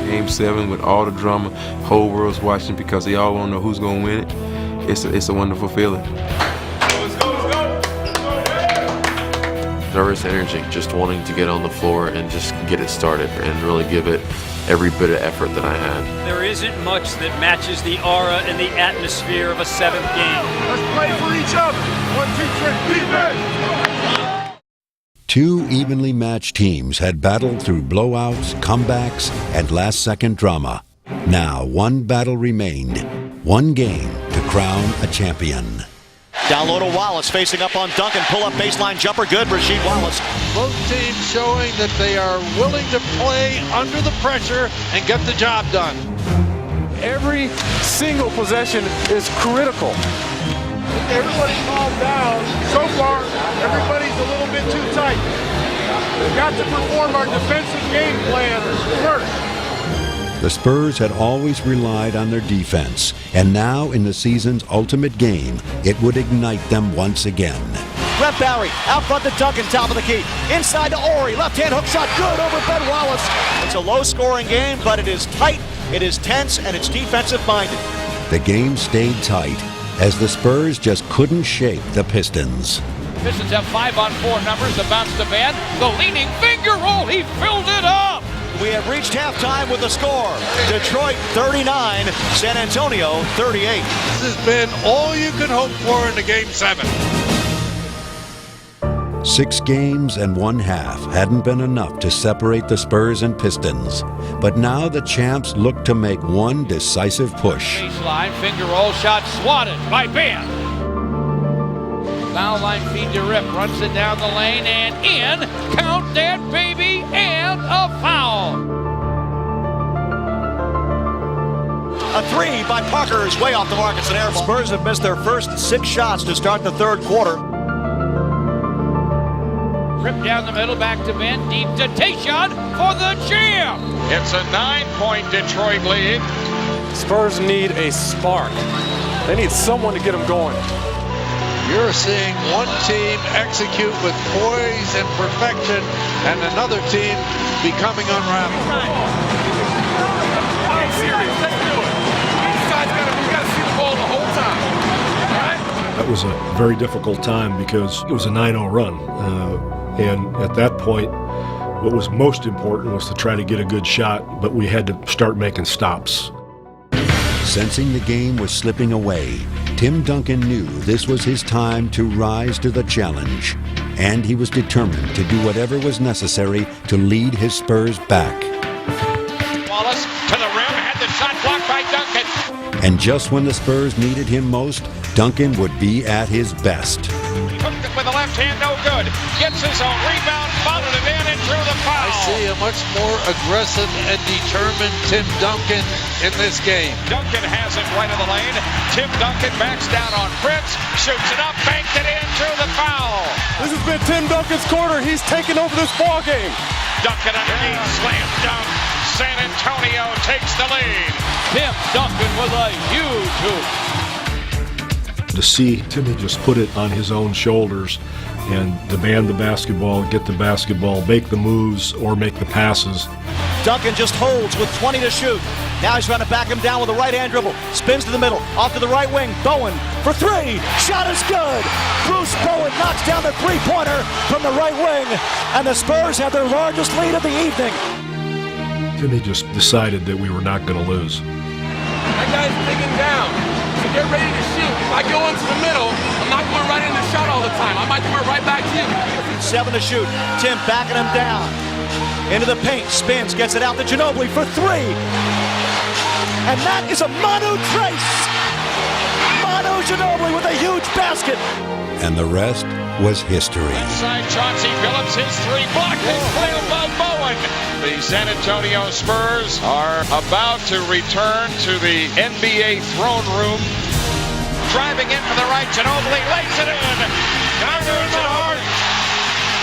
Game 7 with all the drama, whole world's watching because they all want to know who's going to win it. It's a wonderful feeling. Nervous energy, just wanting to get on the floor and just get it started and really give it every bit of effort that I had. There isn't much that matches the aura and the atmosphere of a seventh game. Let's play for each other. 1, 2, 3, defense. Two evenly matched teams had battled through blowouts, comebacks, and last-second drama. Now one battle remained, one game to crown a champion. Down low to Wallace, facing up on Duncan. Pull-up baseline jumper, good. Rasheed Wallace. Both teams showing that they are willing to play under the pressure and get the job done. Every single possession is critical. Everybody calm down. So far, everybody's a little bit too tight. We've got to perform our defensive game plan first. The Spurs had always relied on their defense, and now in the season's ultimate game, it would ignite them once again. Brett Barry out front to Duncan, top of the key. Inside to Horry, left-hand hook shot, good over Ben Wallace. It's a low-scoring game, but it is tight, it is tense, and it's defensive-minded. The game stayed tight as the Spurs just couldn't shake the Pistons. Pistons have 5-on-4 numbers. The bounce to Ben. The leaning finger roll. He filled it up. We have reached halftime with the score. Detroit 39, San Antonio 38. This has been all you could hope for in the Game 7. 6 games and 1 half hadn't been enough to separate the Spurs and Pistons. But now the champs look to make one decisive push. Baseline finger roll shot swatted by Ben. Foul line feed to Rip. Runs it down the lane and in. Count that baby and a foul. A three by Parker is way off the mark. It's an air ball. Spurs have missed their first 6 shots to start the third quarter. Rip down the middle, back to Ben, deep to Tayshaun for the champ. It's a 9-point Detroit lead. Spurs need a spark. They need someone to get them going. You're seeing one team execute with poise and perfection, and another team becoming unraveled. I'm serious. Let's do it. These guys we got to see the ball the whole time. All right? That was a very difficult time because it was a 9-0 run. And at that point, what was most important was to try to get a good shot, but we had to start making stops. Sensing the game was slipping away, Tim Duncan knew this was his time to rise to the challenge, and he was determined to do whatever was necessary to lead his Spurs back. Wallace to the rim, had the shot blocked by Duncan. And just when the Spurs needed him most, Duncan would be at his best. He hooked it with the left hand, no good. Gets his own rebound, followed it in and drew the foul. I see a much more aggressive and determined Tim Duncan in this game. Duncan has it right of the lane. Tim Duncan backs down on Prince, shoots it up, banked it in, drew the foul. This has been Tim Duncan's quarter. He's taken over this ball game. Duncan underneath, slam dunk. San Antonio takes the lead. Tim Duncan with a huge hoop. To see Timmy just put it on his own shoulders and demand the basketball, get the basketball, make the moves or make the passes. Duncan just holds with 20 to shoot. Now he's trying to back him down with a right-hand dribble. Spins to the middle, off to the right wing. Bowen for 3. Shot is good. Bruce Bowen knocks down the three-pointer from the right wing. And the Spurs have their largest lead of the evening. Timmy just decided that we were not going to lose. That guy's digging down. So get ready to shoot. If I go into the middle, I'm not going right in the shot all the time. I might do it right back to you. 7 to shoot. Tim backing him down. Into the paint. Spins. Gets it out to Ginobili for 3. And that is a Manu Trace. Manu Ginobili with a huge basket. And the rest was history. Inside Chauncey Billups, his 3 blocked and cleared by Bowen. The San Antonio Spurs are about to return to the NBA throne room. Driving in from the right, Ginobili lays it in. Dagger in the heart.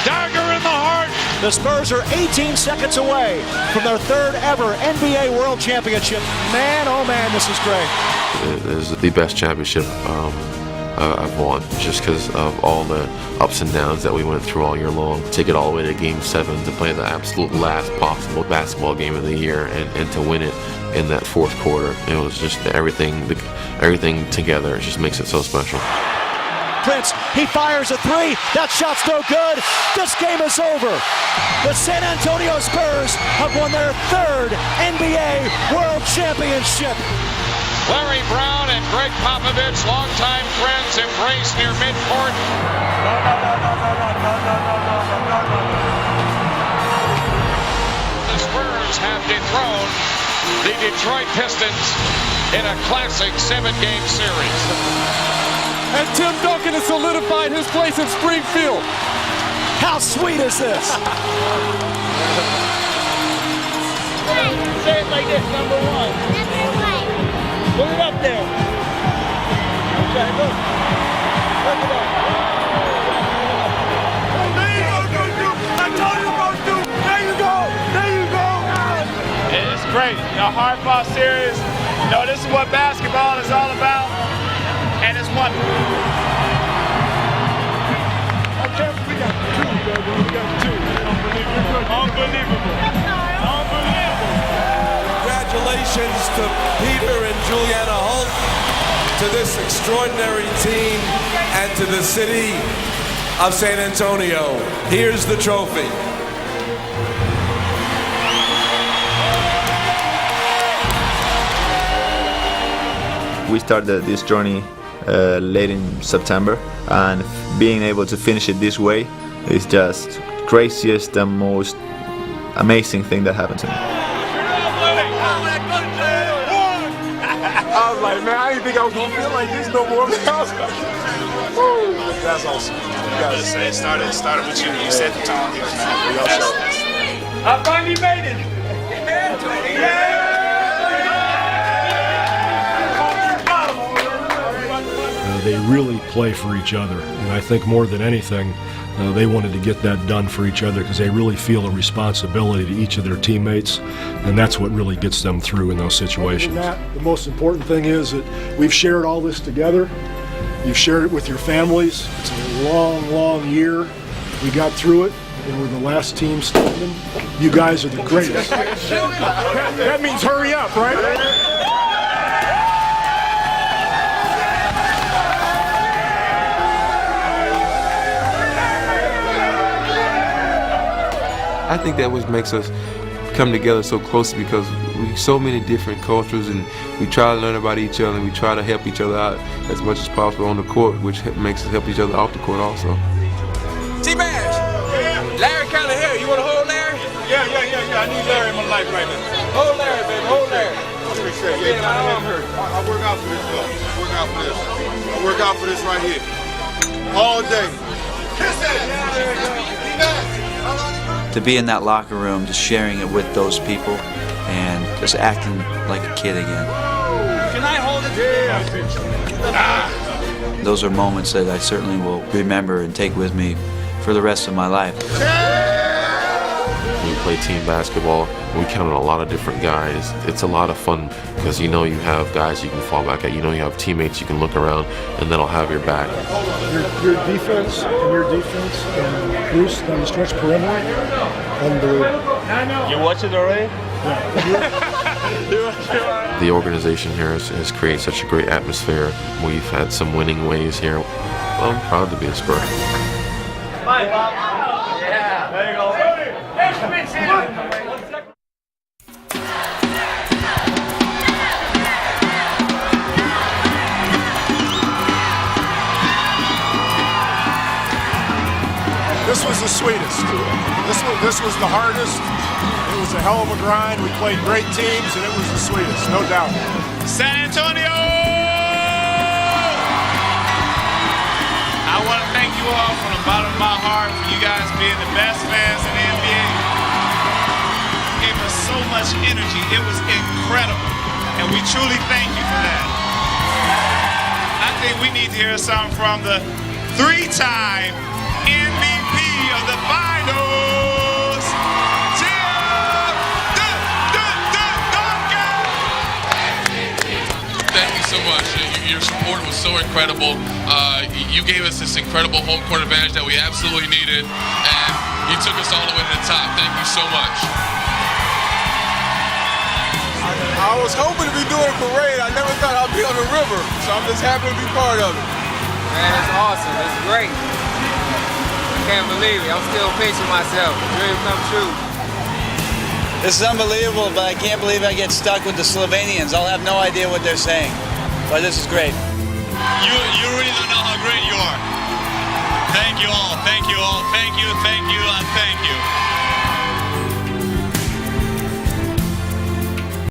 Dagger in the heart. The Spurs are 18 seconds away from their third ever NBA World Championship. Man, oh man, this is great. It is the best championship I've won, just because of all the ups and downs that we went through all year long. To get all the way to Game 7, to play the absolute last possible basketball game of the year, and to win it in that fourth quarter. It was just everything together. It just makes it so special. Prince, he fires a three. That shot's no good. This game is over. The San Antonio Spurs have won their third NBA World Championship. Larry Brown and Greg Popovich, longtime friends, embrace near midcourt. The Spurs have dethroned the Detroit Pistons in a classic 7-game series. And Tim Duncan has solidified his place in Springfield. How sweet is this? Say it like this, number one. Put it up there. Okay, look. Look it up. There you go, Duke. I told you about Duke. There you go. There you go. It's great. A hard-fought series. You know, this is what basketball is all about. And it's wonderful. Okay, we got two, baby. We got two. Unbelievable. Congratulations to Peter and Juliana Holt, to this extraordinary team, and to the city of San Antonio. Here's the trophy. We started this journey late in September, and being able to finish it this way is just craziest and most amazing thing that happened to me. I was like, man, I didn't think I was gonna feel like this no more. That's awesome. You gotta say, it started with you. You set the tone here, man. I finally made it. They really play for each other, and I think more than anything, they wanted to get that done for each other because they really feel a responsibility to each of their teammates, and that's what really gets them through in those situations. The most important thing is that we've shared all this together. You've shared it with your families. It's a long, long year. We got through it, and we're the last team standing. You guys are the greatest. That means hurry up, right? I think that what makes us come together so close, because we so many different cultures, and we try to learn about each other, and we try to help each other out as much as possible on the court, which makes us help each other off the court also. T-Bash, Larry kind of here. You want to hold Larry? Yeah. I need Larry in my life right now. Hold Larry, baby. Hold Larry. Yeah, my arm hurt. I work out for this, though. I work out for this right here. All day. To be in that locker room, just sharing it with those people, and just acting like a kid again. Can I hold it? Yeah. Those are moments that I certainly will remember and take with me for the rest of my life. When we play team basketball, we count on a lot of different guys. It's a lot of fun because you know you have guys you can fall back at. You know you have teammates you can look around and that'll have your back. Your defense and Bruce on the stretch perimeter, unbelievable. You watch it already? The organization here has created such a great atmosphere. We've had some winning ways here. Well, I'm proud to be a Spur. Bye, Bob. Yeah. There you go. This was the sweetest. This was the hardest. It was a hell of a grind. We played great teams, and it was the sweetest, no doubt. San Antonio! I want to thank you all from the bottom of my heart for you guys being the best fans in the NBA. You gave us so much energy. It was incredible, and we truly thank you for that. I think we need to hear something from the three-time MVP of the finals, support was so incredible. You gave us this incredible home court advantage that we absolutely needed, and you took us all the way to the top. Thank you so much. I was hoping to be doing a parade. I never thought I'd be on the river, so I'm just happy to be part of it. Man, it's awesome. It's great. I can't believe it. I'm still pinching myself. Dream come true. This is unbelievable, but I can't believe I get stuck with the Slovenians. I'll have no idea what they're saying, but this is great. You really don't know how great you are. Thank you all, thank you all, thank you, and thank you.